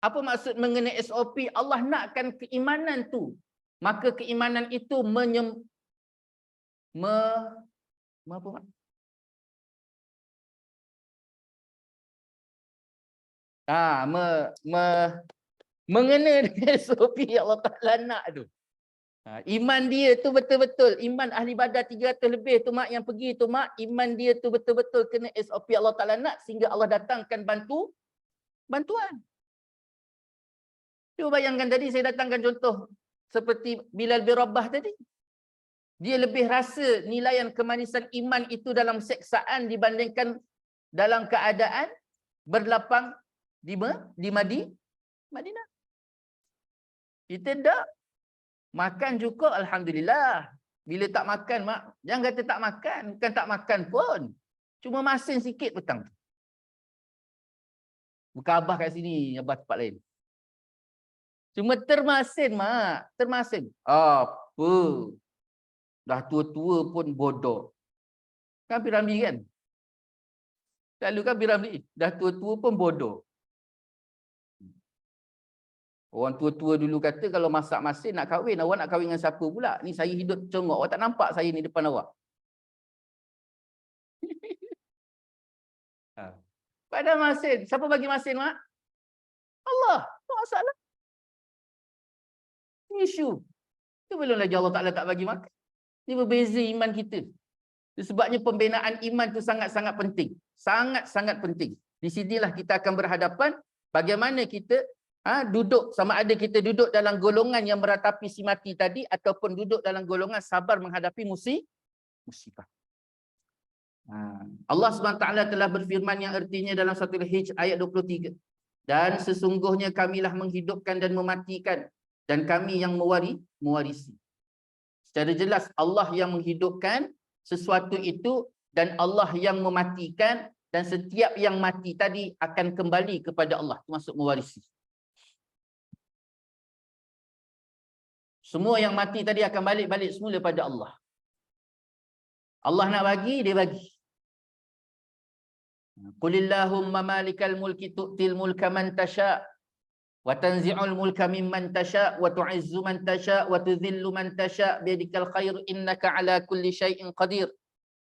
Apa maksud mengena SOP? Allah nakkan keimanan tu. Maka keimanan itu apa mak? Mengena dengan SOP yang Allah Ta'ala nak tu. Iman dia tu betul-betul, iman ahli Badar 300 lebih tu mak yang pergi tu mak, iman dia tu betul-betul kena SOP Allah Ta'ala nak sehingga Allah datangkan bantuan. Cuba bayangkan tadi saya datangkan contoh seperti Bilal bin Rabah tadi. Dia lebih rasa nilaian kemanisan iman itu dalam seksaan dibandingkan dalam keadaan berlapang di Madinah. Kita tak makan cukup, alhamdulillah. Bila tak makan mak, jangan kata tak makan, bukan tak makan pun. Cuma masin sikit petang. Bukan abah kat sini, abah tempat lain. Cuma termasin mak, termasin. Apa? Dah tua-tua pun bodoh. Kan Piramli kan? Selalu kan Piramli, dah tua-tua pun bodoh. Orang tua-tua dulu kata kalau masak masin nak kahwin, awak nak kahwin dengan siapa pula? Ni saya hidup congok, awak tak nampak saya ni depan awak. Pada masin, siapa bagi masin mak? Allah, tak masalah. Isu. Itu belum lagi Allah Ta'ala tak bagi makan. Ini berbeza iman kita. Sebabnya pembinaan iman itu sangat-sangat penting. Sangat-sangat penting. Di sinilah kita akan berhadapan bagaimana kita duduk, sama ada kita duduk dalam golongan yang meratapi si mati tadi ataupun duduk dalam golongan sabar menghadapi musibah. Allah SWT telah berfirman yang artinya dalam surah Al-Hijr ayat 23. Dan sesungguhnya kamilah menghidupkan dan mematikan dan kami yang mewarisi. Secara jelas Allah yang menghidupkan sesuatu itu dan Allah yang mematikan, dan setiap yang mati tadi akan kembali kepada Allah, termasuk mewarisi. Semua yang mati tadi akan balik semula pada Allah. Allah nak bagi, dia bagi. Qulillahumma malikal mulki tu'til mulka man tasha' wa tanzi'ul mulka mimman tasha' wa tu'izzu man tasha' wa tudhillu man tasha' biyadikal khair innaka ala kulli syai'in qadir.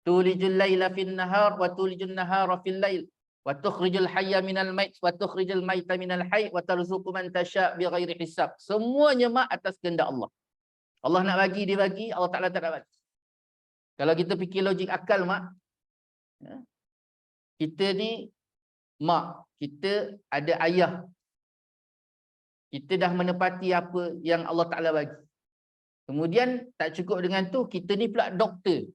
Tulijul laila fin nahar wa tulijul nahara fil lail wa tukhrijul hayya minal mayt wa tukhrijul mayta minal hayy wa tarzuqu man tasha' bighairi hisab. Semuanya mak atas kehendak Allah. Allah nak bagi, dia bagi. Allah Ta'ala tak nak bagi. Kalau kita fikir logik akal, mak. Kita ni, mak. Kita ada ayah. Kita dah menepati apa yang Allah Ta'ala bagi. Kemudian, tak cukup dengan tu, kita ni pula doktor.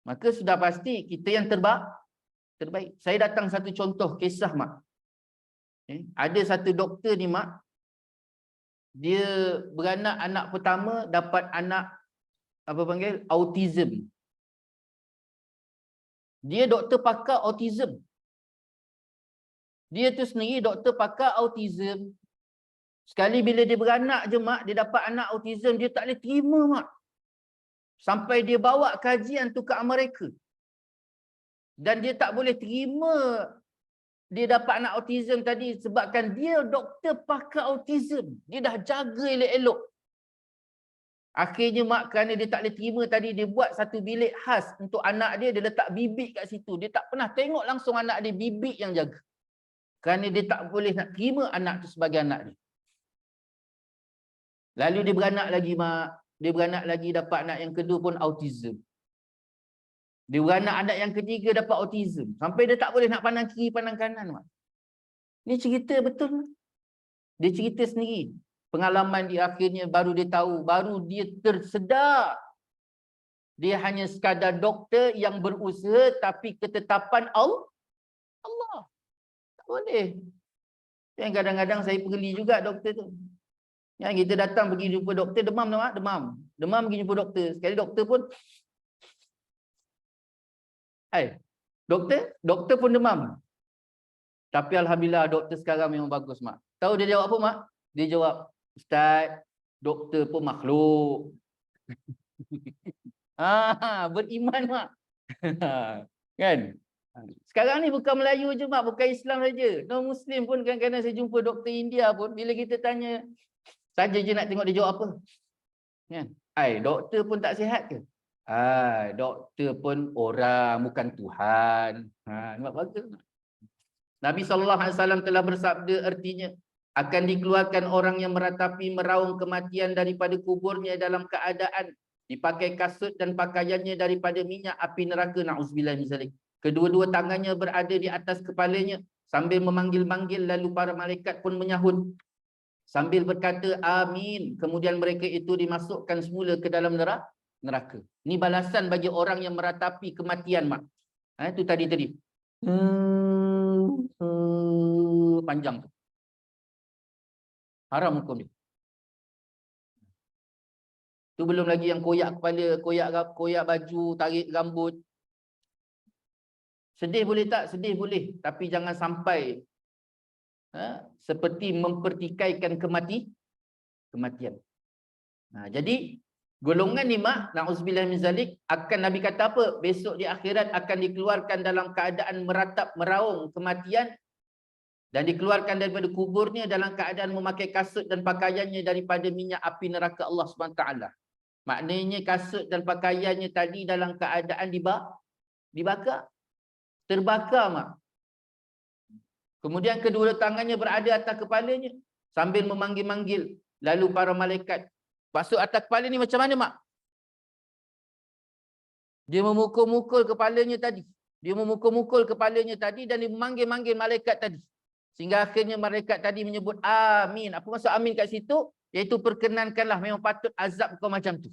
Maka sudah pasti kita yang terbaik. Saya datang satu contoh kisah, mak. Ada satu doktor ni, mak. Dia beranak anak pertama, dapat anak, autism. Dia doktor pakar autism. Dia tu sendiri doktor pakar autism. Sekali bila dia beranak je, mak, dia dapat anak autism, dia tak boleh terima, mak. Sampai dia bawa kajian tu ke Amerika. Dan dia tak boleh terima dia dapat anak autism tadi sebabkan dia doktor pakar autism. Dia dah jaga elok-elok. Akhirnya, mak, kerana dia tak boleh terima tadi, dia buat satu bilik khas untuk anak dia. Dia letak bibik kat situ. Dia tak pernah tengok langsung anak dia, bibik yang jaga. Kerana dia tak boleh nak terima anak tu sebagai anak dia. Lalu dia beranak lagi, mak. Dia beranak lagi, dapat anak yang kedua pun autism. Dia beranak anak yang ketiga dapat autism. Sampai dia tak boleh nak pandang kiri, pandang kanan, mak. Ni cerita betul, mak. Dia cerita sendiri. Pengalaman dia akhirnya baru dia tahu, baru dia tersedar. Dia hanya sekadar doktor yang berusaha tapi ketetapan Allah. Tak boleh. Yang kadang-kadang saya pergi juga doktor tu. Yang kita datang pergi jumpa doktor, demam tu, mak, demam. Demam pergi jumpa doktor. Sekali doktor pun doktor pun demam. Tapi alhamdulillah doktor sekarang memang bagus, mak. Tahu dia jawab apa, mak? Dia jawab, Ustaz, doktor pun makhluk. Beriman, mak. Kan? Sekarang ni bukan Melayu je, mak, bukan Islam saja. Non Muslim pun kadang-kadang saya jumpa doktor India pun, bila kita tanya saja je nak tengok dia jawab apa. Kan? Doktor pun tak sihat ke? Doktor pun orang, bukan Tuhan. Nampak bagus. Nabi SAW telah bersabda, artinya akan dikeluarkan orang yang meratapi meraung kematian daripada kuburnya dalam keadaan dipakai kasut dan pakaiannya daripada minyak api neraka. Na'udzubillah min zalik. Kedua-dua tangannya berada di atas kepalanya sambil memanggil-manggil, lalu para malaikat pun menyahut sambil berkata amin. Kemudian mereka itu dimasukkan semula ke dalam neraka. Ini balasan bagi orang yang meratapi kematian, mak. Itu tadi. Panjang tu. Haram hukum dia. Tu belum lagi yang koyak kepala, koyak baju, tarik rambut. Sedih boleh tak? Sedih boleh. Tapi jangan sampai seperti mempertikaikan kematian. Jadi golongan ni, mak, na'udzubillah min zalik, akan Nabi kata apa? Besok di akhirat akan dikeluarkan dalam keadaan meratap, meraung kematian dan dikeluarkan daripada kuburnya dalam keadaan memakai kasut dan pakaiannya daripada minyak api neraka Allah SWT. Maknanya kasut dan pakaiannya tadi dalam keadaan dibakar. Terbakar, mak. Kemudian kedua tangannya berada atas kepalanya sambil memanggil-manggil. Lalu para malaikat. Maksud atas kepala ni macam mana, mak? Dia memukul-mukul kepalanya tadi. Dan dia memanggil-manggil malaikat tadi. Sehingga akhirnya malaikat tadi menyebut amin. Apa maksud amin kat situ? Iaitu perkenankanlah, memang patut azab kau macam tu.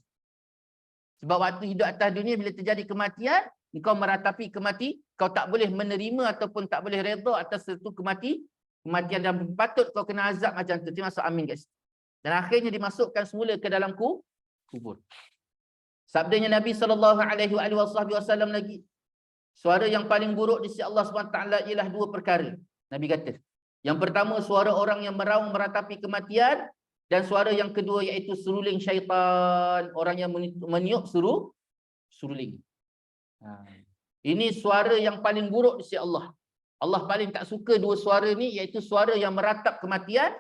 Sebab waktu hidup atas dunia bila terjadi kematian, kau meratapi kau tak boleh menerima ataupun tak boleh redha atas satu kematian dan patut kau kena azab macam tu. Itu maksud amin kat situ. Dan akhirnya dimasukkan semula ke dalam kubur. Sabdanya Nabi SAW lagi, suara yang paling buruk di sisi Allah SWT ialah dua perkara. Nabi kata, yang pertama suara orang yang meraung meratapi kematian, dan suara yang kedua iaitu seruling syaitan, orang yang meniup seruling. Ini suara yang paling buruk di sisi Allah. Allah paling tak suka dua suara ni, iaitu suara yang meratap kematian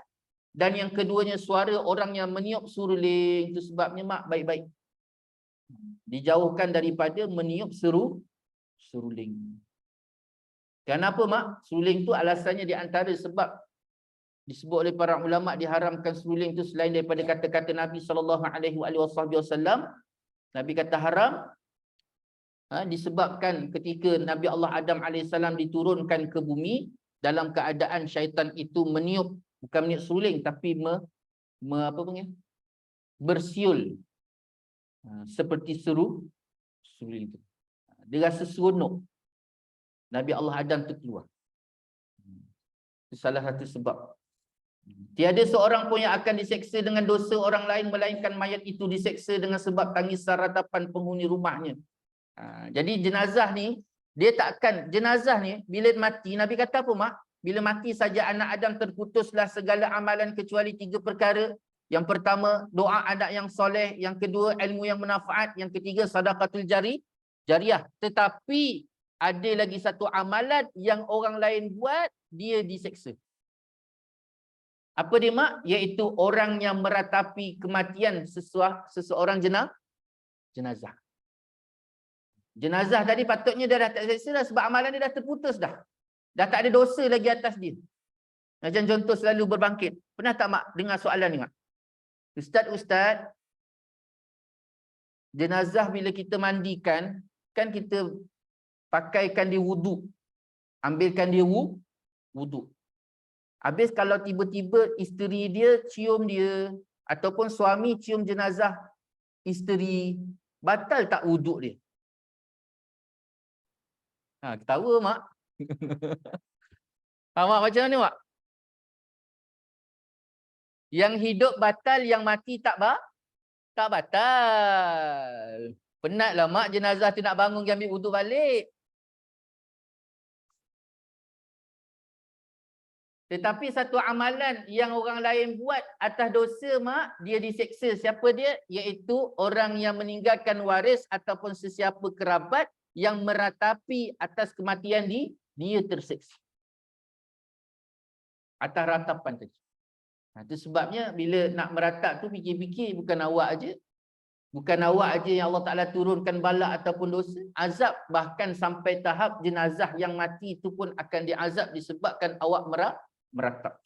dan yang keduanya suara orang yang meniup seruling. Itu sebabnya, mak, baik-baik dijauhkan daripada meniup seruling. Kenapa, mak? Seruling tu alasannya di antara sebab disebut oleh para ulama diharamkan seruling itu selain daripada kata-kata Nabi SAW. Nabi kata haram disebabkan ketika Nabi Allah Adam AS diturunkan ke bumi dalam keadaan syaitan itu meniup, bukan meniup seruling tapi bersiul seperti seruling itu. Dia rasa seronok. Nabi Allah Adam tu keluar. Itu salah satu sebab. Tiada seorang pun yang akan diseksa dengan dosa orang lain melainkan mayat itu diseksa dengan sebab tangisan ratapan penghuni rumahnya. Jadi jenazah ni, jenazah ni bila mati, Nabi kata apa mak? Bila mati saja anak Adam terputuslah segala amalan kecuali 3 perkara. Yang pertama, doa anak yang soleh. Yang kedua, ilmu yang manfaat. Yang ketiga, sedekahul jariyah. Tetapi ada lagi satu amalan yang orang lain buat, dia diseksa. Apa dia mak? Iaitu orang yang meratapi kematian seseorang jenazah. Jenazah tadi patutnya dia dah tak seksa dah sebab amalan dia dah terputus dah. Dah tak ada dosa lagi atas dia. Macam contoh selalu berbangkit. Pernah tak mak dengar soalan ni mak? Ustaz, jenazah bila kita mandikan, kan kita pakaikan dia wuduk. Ambilkan dia wuduk. Habis kalau tiba-tiba isteri dia cium dia, ataupun suami cium jenazah isteri, batal tak wuduk dia? Ketawa mak. Mak macam mana mak? Yang hidup batal, yang mati tak batal. Penatlah mak jenazah tu nak bangun dia ambil wuduk balik. Tetapi satu amalan yang orang lain buat atas dosa mak, dia diseksa. Siapa dia? Iaitu orang yang meninggalkan waris ataupun sesiapa kerabat yang meratapi atas kematian dia terseksa. Atas ratapan tadi. Itu sebabnya bila nak meratap tu fikir-fikir bukan awak aja. Bukan awak aja yang Allah Ta'ala turunkan bala ataupun dosa. Azab bahkan sampai tahap jenazah yang mati itu pun akan diazab disebabkan awak meratap.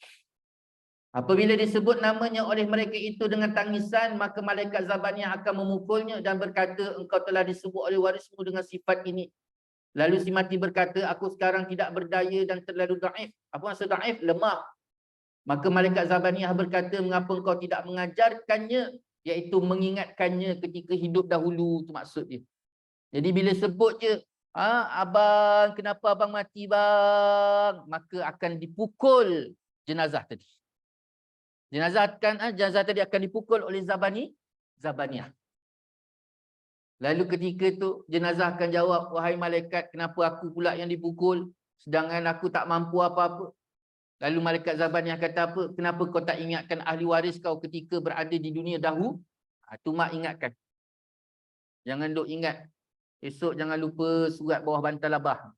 Apabila disebut namanya oleh mereka itu dengan tangisan, maka malaikat Zabaniyah akan memukulnya dan berkata, engkau telah disebut oleh warismu dengan sifat ini. Lalu si mati berkata, aku sekarang tidak berdaya dan terlalu daif. Apa maksud daif? Lemah. Maka malaikat Zabaniyah berkata, mengapa engkau tidak mengajarkannya, iaitu mengingatkannya ketika hidup dahulu, itu maksud dia. Jadi bila sebut je, abang, kenapa abang mati bang? Maka akan dipukul jenazah tadi. Jenazah tadi akan dipukul oleh Zabaniyah. Lalu ketika tu jenazah akan jawab, wahai malaikat, kenapa aku pula yang dipukul? Sedangkan aku tak mampu apa-apa. Lalu malaikat Zabaniyah kata apa? Kenapa kau tak ingatkan ahli waris kau ketika berada di dunia dahulu? Tu mak ingatkan. Jangan duk ingat. Esok jangan lupa surat bawah bantal abah.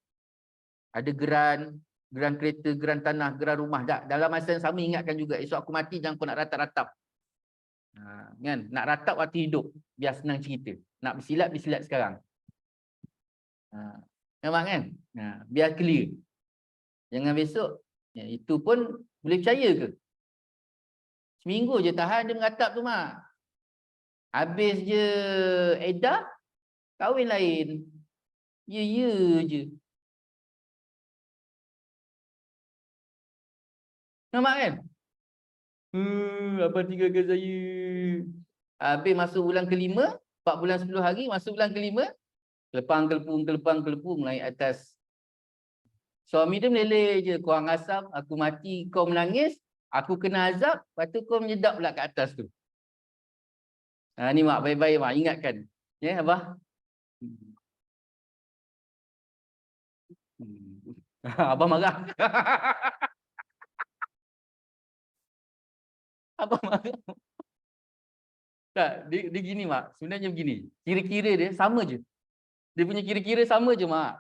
Ada geran kereta, geran tanah, geran rumah. Dalam masa yang sama ingatkan juga. Esok aku mati jangan kau nak ratap-ratap. Kan? Nak ratap waktu hidup. Biar senang cerita. Nak bersilat sekarang. Nampak kan? Biar clear. Jangan besok. Itu pun boleh percaya ke? Seminggu je tahan dia meratap tu mak. Habis je edah, kahwin lain. Ya je. Nampak kan? Apa tinggalkan saya? Habis masuk bulan ke-5, 4 bulan 10 hari, masuk bulan ke-5, kelepang-kelepung naik atas. Suami dia meleleh je, korang asam, aku mati, kau menangis, aku kena azab, lepas tu kau menjedap pula kat atas tu. Ni mak, baik-baik mak, ingatkan. Ya, abah? Abah marah. Abah marah. Tak, dia gini mak, sebenarnya begini. Kira-kira dia sama je. Dia punya kira-kira sama je mak.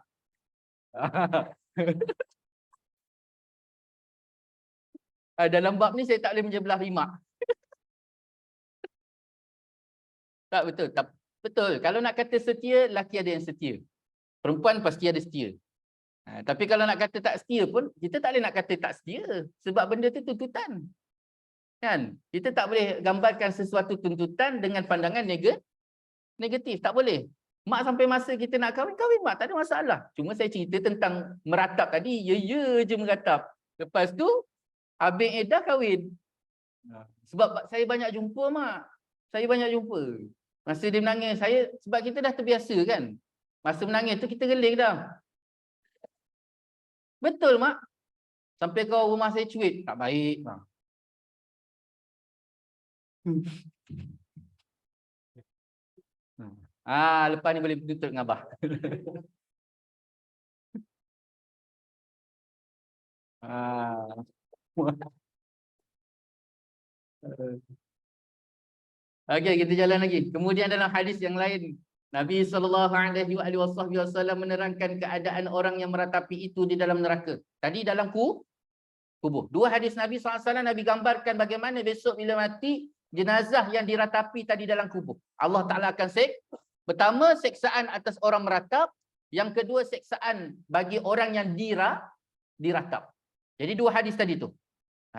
Dalam bab ni saya tak boleh menyebelah rimak. Tak betul. Betul. Kalau nak kata setia, lelaki ada yang setia. Perempuan pasti ada setia. Tapi kalau nak kata tak setia pun, kita tak boleh nak kata tak setia. Sebab benda tu tuntutan. Kan? Kita tak boleh gambarkan sesuatu tuntutan dengan pandangan negatif. Tak boleh. Mak sampai masa kita nak kahwin, kahwin mak. Tak ada masalah. Cuma saya cerita tentang meratap tadi. Ya je meratap. Lepas tu, habis edah kahwin. Sebab saya banyak jumpa mak. Saya banyak jumpa. Masa dia menangis, sebab kita dah terbiasa kan. Masa menangis tu kita geling dah. Betul mak. Sampai kau rumah saya cuit. Tak baik mak. Lepas ni boleh tutup dengan abah. Okey, kita jalan lagi. Kemudian dalam hadis yang lain, Nabi SAW menerangkan keadaan orang yang meratapi itu di dalam neraka. Tadi dalam kubur. Dua hadis Nabi SAW, Nabi gambarkan bagaimana besok bila mati, jenazah yang diratapi tadi dalam kubur. Allah Ta'ala akan pertama, seksaan atas orang meratap. Yang kedua, seksaan bagi orang yang diratap. Jadi dua hadis tadi tu.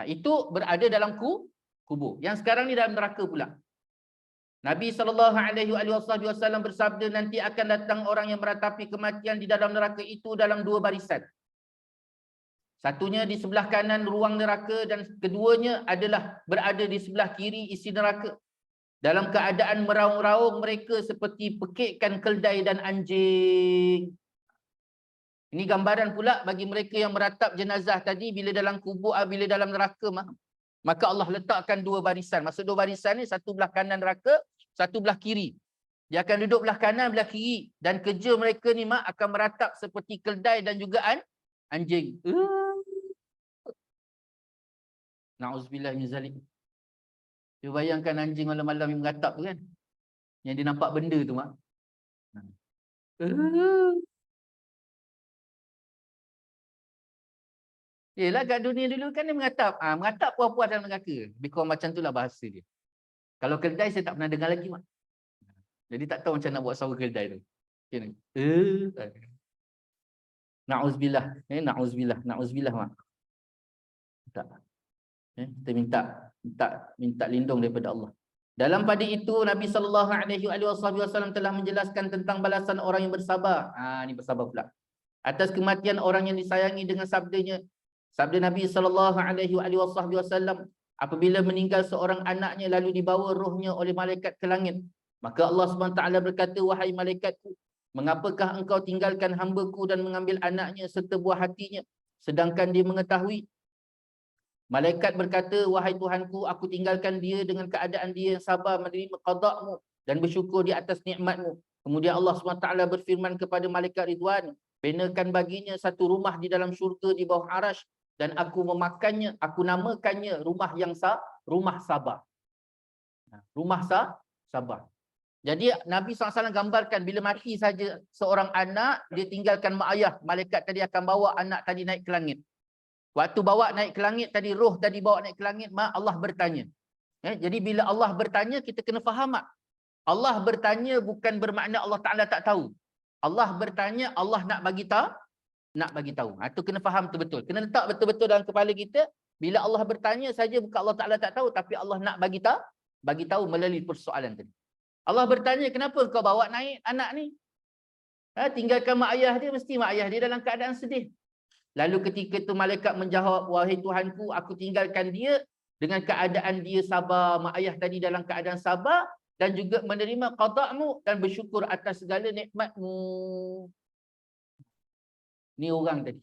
Itu berada dalam kubur. Yang sekarang ni dalam neraka pula. Nabi SAW bersabda, nanti akan datang orang yang meratapi kematian di dalam neraka itu dalam dua barisan. Satunya di sebelah kanan ruang neraka dan keduanya adalah berada di sebelah kiri isi neraka. Dalam keadaan meraung-raung mereka seperti pekikkan keldai dan anjing. Ini gambaran pula bagi mereka yang meratap jenazah tadi bila dalam kubur, bila dalam neraka. Maka Allah letakkan dua barisan. Maksud dua barisan ni, satu belah kanan neraka, satu belah kiri. Dia akan duduk belah kanan, belah kiri. Dan kerja mereka ni akan meratap seperti keldai dan juga anjing. Na'udzubillah min zalik. Dia bayangkan anjing malam-malam yang meratap tu kan. Yang dia nampak benda tu mak. Yelah kat dunia dulu kan dia mengatap. Mengatap puas-puas dalam neraka. Lebih kurang macam itulah bahasa dia. Kalau keldai saya tak pernah dengar lagi mak. Jadi tak tahu macam nak buat suara keldai tu. Na'udzubillah. Na'udzubillah mak. Tak. Kita minta lindung daripada Allah. Dalam pada itu Nabi SAW telah menjelaskan tentang balasan orang yang bersabar. Ini bersabar pula. Atas kematian orang yang disayangi dengan sabdanya. Sabda Nabi SAW, apabila meninggal seorang anaknya lalu dibawa rohnya oleh malaikat ke langit, maka Allah SWT berkata, wahai malaikatku, mengapakah engkau tinggalkan hamba-Ku dan mengambil anaknya serta buah hatinya, sedangkan dia mengetahui? Malaikat berkata, wahai Tuhanku, aku tinggalkan dia dengan keadaan dia yang sabar menerima qada'mu dan bersyukur di atas nikmat-Mu. Kemudian Allah SWT berfirman kepada malaikat Ridwan, binakan baginya satu rumah di dalam syurga di bawah arash, dan aku namakannya rumah yang rumah sabar. Rumah sabar. Jadi Nabi SAW gambarkan bila mati saja seorang anak, dia tinggalkan mak ayah, malaikat tadi akan bawa anak tadi naik ke langit. Waktu bawa naik ke langit tadi, roh tadi bawa naik ke langit, Allah bertanya. Jadi bila Allah bertanya, kita kena faham mak. Allah bertanya bukan bermakna Allah Ta'ala tak tahu. Allah bertanya, Allah nak bagi tahu. Itu kena faham betul-betul. Kena letak betul-betul dalam kepala kita. Bila Allah bertanya saja bukan Allah Ta'ala tak tahu, tapi Allah nak bagi tahu melalui persoalan tadi. Allah bertanya, kenapa kau bawa naik anak ni? Tinggalkan mak ayah dia, mesti mak ayah dia dalam keadaan sedih. Lalu ketika itu malaikat menjawab, wahai Tuhanku, aku tinggalkan dia dengan keadaan dia sabar, mak ayah tadi dalam keadaan sabar dan juga menerima qada'mu dan bersyukur atas segala nikmat-Mu. Ni orang tadi.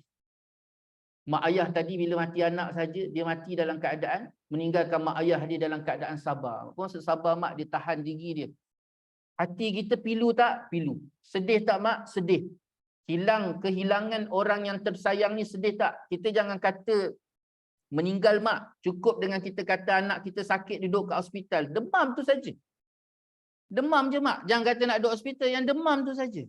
Mak ayah tadi bila mati anak saja, dia mati dalam keadaan meninggalkan mak ayah dia dalam keadaan sabar. Maksud sabar mak, dia tahan diri dia. Hati kita pilu tak? Pilu. Sedih tak mak? Sedih. Kehilangan orang yang tersayang ni sedih tak? Kita jangan kata meninggal mak. Cukup dengan kita kata anak kita sakit duduk kat hospital. Demam tu saja. Demam je mak. Jangan kata nak duduk hospital, yang demam tu saja.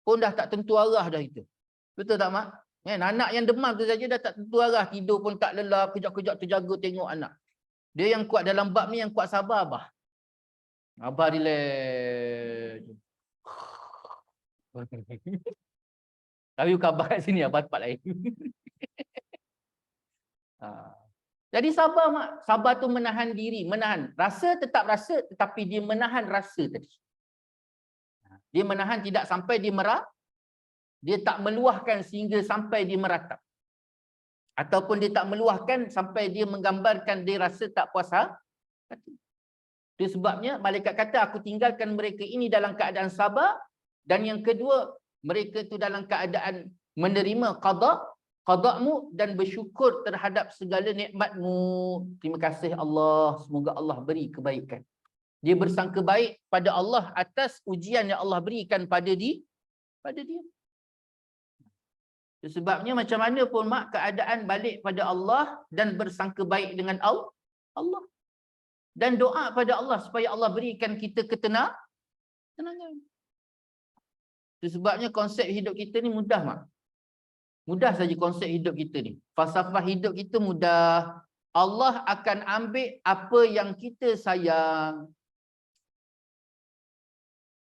Pun dah tak tentu arah dah itu. Betul tak mak? Anak yang demam tu saja dah tak tentu arah. Tidur pun tak lelap. Kejap-kejap terjaga tengok anak. Dia yang kuat dalam bab ni, yang kuat sabar abah. Abah relax. Tapi khabar kat sini apa tempat lain. Jadi sabar mak. Sabar tu menahan diri, menahan. Rasa tetap rasa tetapi dia menahan rasa tadi. Dia menahan tidak sampai dia merah. Dia tak meluahkan sehingga sampai dia meratap. Ataupun dia tak meluahkan sampai dia menggambarkan dia rasa tak puas hati. Itu sebabnya malaikat kata aku tinggalkan mereka ini dalam keadaan sabar. Dan yang kedua, mereka itu dalam keadaan menerima qada'mu dan bersyukur terhadap segala nikmatmu. Terima kasih Allah. Semoga Allah beri kebaikan. Dia bersangka baik pada Allah atas ujian yang Allah berikan pada dia. Sebabnya macam mana pun mak, keadaan balik pada Allah dan bersangka baik dengan Allah. Dan doa pada Allah supaya Allah berikan kita ketenangan. Sebabnya konsep hidup kita ni mudah mak. Mudah saja konsep hidup kita ni. Falsafah hidup kita mudah. Allah akan ambil apa yang kita sayang.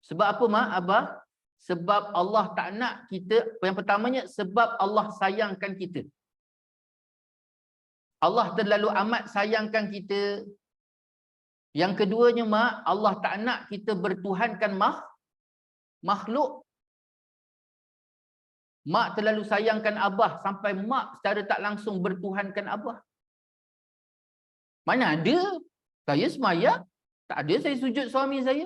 Sebab apa mak, Abah? Sebab Allah tak nak kita, yang pertamanya sebab Allah sayangkan kita. Allah terlalu amat sayangkan kita. Yang keduanya mak, Allah tak nak kita bertuhankan makhluk. Mak terlalu sayangkan abah sampai mak secara tak langsung bertuhankan abah. Mana ada? Saya semayang, tak ada saya sujud suami saya.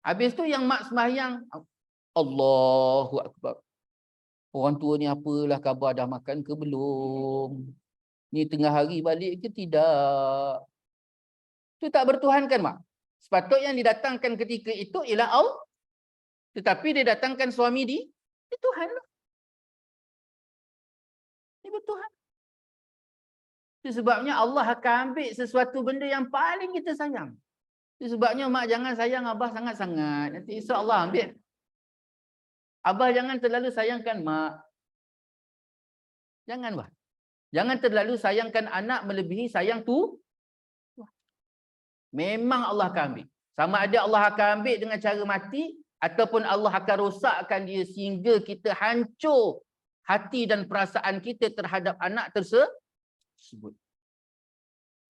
Habis tu yang mak sembahyang, Allahu Akbar. Orang tua ni apalah khabar, dah makan ke belum? Ni tengah hari balik ke tidak? Itu tak bertuhankan mak. Sepatutnya yang didatangkan ketika itu ialah Allah. Tetapi dia datangkan suami di Tuhan lah. Dia bertuhan. Itu sebabnya Allah akan ambil sesuatu benda yang paling kita sayang. Itu sebabnya mak jangan sayang abah sangat-sangat. Nanti esok Allah ambil. Abah jangan terlalu sayangkan mak. Jangan bah. Jangan terlalu sayangkan anak melebihi sayang tu. Memang Allah akan ambil. Sama ada Allah akan ambil dengan cara mati ataupun Allah akan rosakkan dia sehingga kita hancur hati dan perasaan kita terhadap anak tersebut.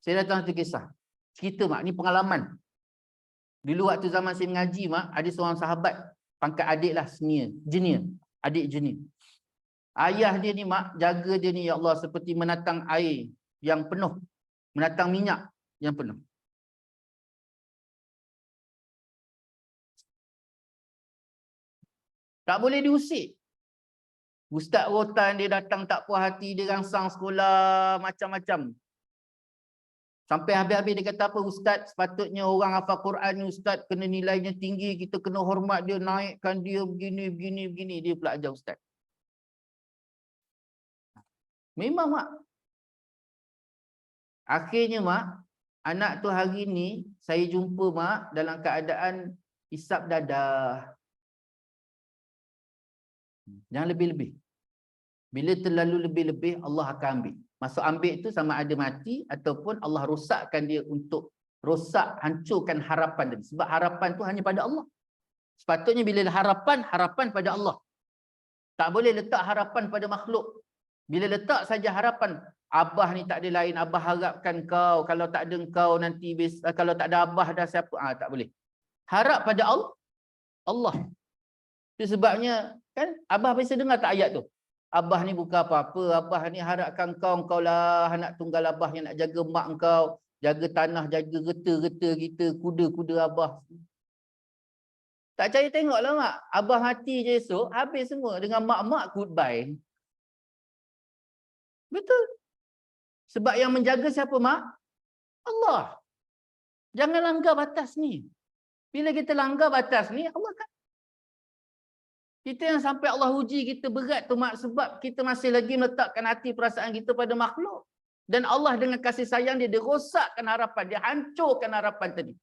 Saya datang satu kisah. Cerita mak, ni pengalaman. Dulu waktu zaman saya mengaji mak, ada seorang sahabat, pangkat adik lah, junior, adik junior. Ayah dia ni mak, jaga dia ni ya Allah seperti menatang air yang penuh, menatang minyak yang penuh. Tak boleh diusik. Ustaz rotan dia datang tak puas hati, dia rangsang sekolah macam-macam. Sampai habis-habis dia kata apa, Ustaz sepatutnya orang hafal Quran ni Ustaz kena nilainya tinggi, kita kena hormat dia, naikkan dia begini. Dia pula ajar Ustaz. Memang mak. Akhirnya mak, anak tu hari ni saya jumpa mak dalam keadaan hisap dadah. Jangan lebih-lebih. Bila terlalu lebih-lebih Allah akan ambil. Maksud ambil itu sama ada mati ataupun Allah rosakkan dia untuk rosak, hancurkan harapan tadi. Sebab harapan tu hanya pada Allah. Sepatutnya bila harapan pada Allah. Tak boleh letak harapan pada makhluk. Bila letak saja harapan, abah ni tak ada lain, abah harapkan kau, kalau tak ada kau nanti, kalau tak ada abah dah siapa? Tak boleh. Harap pada Allah. Itu sebabnya kan abah biasa dengar tak ayat tu? Abah ni bukan apa-apa, abah ni harapkan kau lah anak tunggal abah yang nak jaga mak kau, jaga tanah, jaga geta-geta kita, kuda-kuda abah. Tak percaya tengoklah mak, abah mati je esok, habis semua dengan mak-mak goodbye. Betul. Sebab yang menjaga siapa mak? Allah. Jangan langgar batas ni. Bila kita langgar batas ni, Allah kan. Kita yang sampai Allah uji kita berat tu mak, sebab kita masih lagi meletakkan hati perasaan kita pada makhluk. Dan Allah dengan kasih sayang dia rosakkan harapan, dia hancurkan harapan tadi.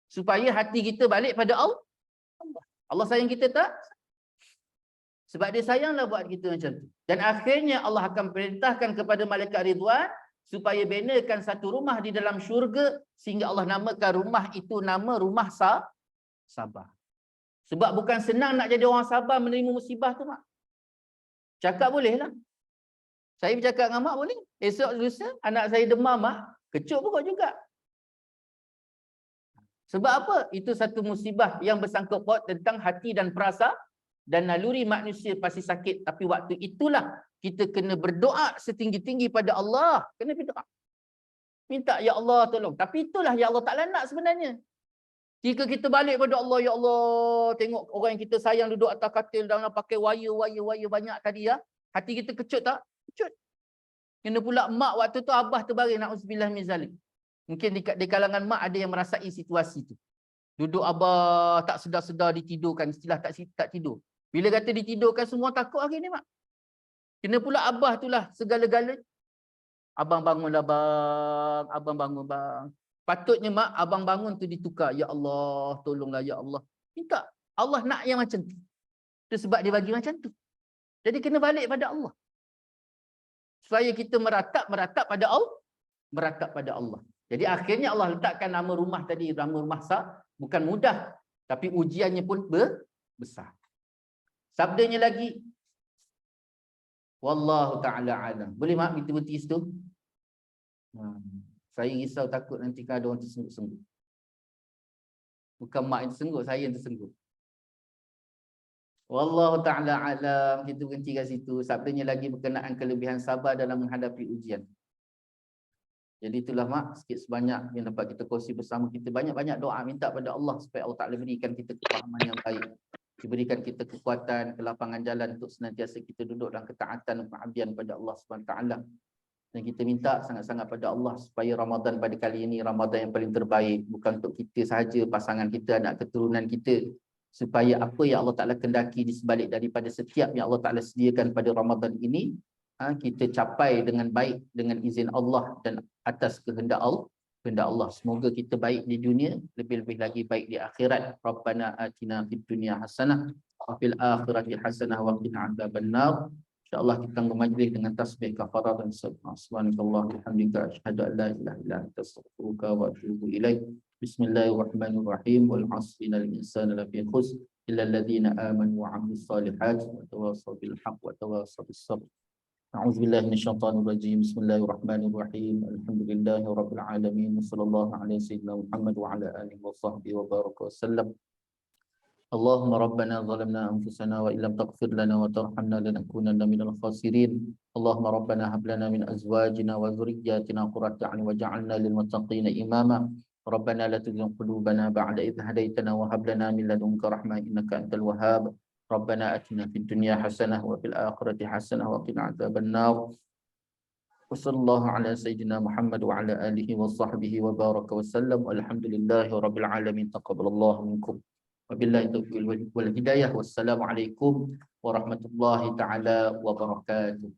Supaya hati kita balik pada Allah. Allah sayang kita tak? Sebab dia sayanglah buat kita macam tu. Dan akhirnya Allah akan perintahkan kepada malaikat Ridwan supaya benakan satu rumah di dalam syurga sehingga Allah namakan rumah itu nama rumah sabar. Sebab bukan senang nak jadi orang sabar menerima musibah tu mak. Cakap boleh lah. Saya bercakap dengan mak boleh. Esok lusa anak saya demam mak, kecut pokok juga. Sebab apa? Itu satu musibah yang bersangkut paut tentang hati dan perasa dan naluri manusia pasti sakit. Tapi waktu itulah kita kena berdoa setinggi-tinggi pada Allah. Kena berdoa. Minta, ya Allah tolong. Tapi itulah yang Allah Ta'ala nak sebenarnya. Jika kita balik pada Allah, ya Allah, tengok orang yang kita sayang duduk atas katil dan pakai wire banyak tadi ya. Hati kita kecut tak? Kecut. Kena pula mak waktu tu abah terbaring, na'udzubillah min zalik. Mungkin di kalangan mak ada yang merasai situasi tu. Duduk abah tak sedar-sedar ditidurkan, istilah tak tidur. Bila kata ditidurkan semua takut hari ni mak. Kena pula abah itulah segala-galanya. Abang bangunlah bang, abang bangun bang. Patutnya mak, abang bangun tu ditukar. Ya Allah, tolonglah ya Allah. Minta. Allah nak yang macam tu. Itu sebab dia bagi macam tu. Jadi kena balik pada Allah. Supaya kita meratap pada Allah. Meratap pada Allah. Jadi akhirnya Allah letakkan nama rumah tadi, nama rumah sah. Bukan mudah. Tapi ujiannya pun besar. Sabdanya lagi. Wallahu ta'ala alam. Boleh mak kita berhenti situ? Saya risau takut nanti kan ada orang tersenggut-senggut. Bukan mak yang tersenggut, saya yang tersenggut. Wallahu ta'ala alam. Kita berhenti kat situ. Sabdanya lagi berkenaan kelebihan sabar dalam menghadapi ujian. Jadi itulah mak, sikit sebanyak yang dapat kita kongsi bersama kita. Banyak-banyak doa minta pada Allah supaya Allah Ta'ala berikan kita kefahaman yang baik. Diberikan kita kekuatan, kelapangan jalan untuk senantiasa kita duduk dalam ketaatan dan pengabdian pada Allah SWT. Dan kita minta sangat-sangat pada Allah supaya Ramadan pada kali ini Ramadan yang paling terbaik. Bukan untuk kita sahaja, pasangan kita, anak keturunan kita. Supaya apa yang Allah Ta'ala kendaki di sebalik daripada setiap yang Allah Ta'ala sediakan pada Ramadan ini, kita capai dengan baik dengan izin Allah dan atas kehendak Allah. Semoga kita baik di dunia, lebih-lebih lagi baik di akhirat. Rabbana atina fid dunya hasanah wa fil akhirati hasanah wa qina adzabannar. InsyaAllah kita akan bermajlis dengan tasbih kafarah dan subhanallah alhamdulillah asyhadu an la ilaha illa anta astaghfiruka wa atubu ilaik. Bismillahirrahmanirrahim. Wal 'asri innal insana lafi khusr illa alladhina amanu wa 'amilus solihat wa tawassaw bil haqq wa tawassaw bis sabr. A'udzubillahi minasyaitonir rajim. Bismillahirrahmanirrahim. Alhamdulillahirabbil alamin. Wassallallahu ala sayyidina Muhammad wa ala alihi wa sahbihi wa baraka wasallam. Allahumma rabbana zalamna anfusana wa illam taghfir lana wa tarhamna lanakunanna minal khasirin. Allahumma rabbana hab lana min azwajina wa dhurriyyatina qurrata a'yun waj'alna lil muttaqina imama. Rabbana la tuzigh qulubana ba'da idh hadaytana wa hab lana min ladunka rahmah innaka antal wahhab. Rabbana atina fid dunya hasanah wa fil akhirati hasanah wa qina adzabannar. Wa sallallahu ala sayyidina Muhammad wa ala alihi wa sahbihi wa baraka wasallam. Alhamdulillahi rabbil alamin. Taqabbalallahu minkum. Wabillahi taufiq wal hidayah. Wassalamualaikum warahmatullahi taala wabarakatuh.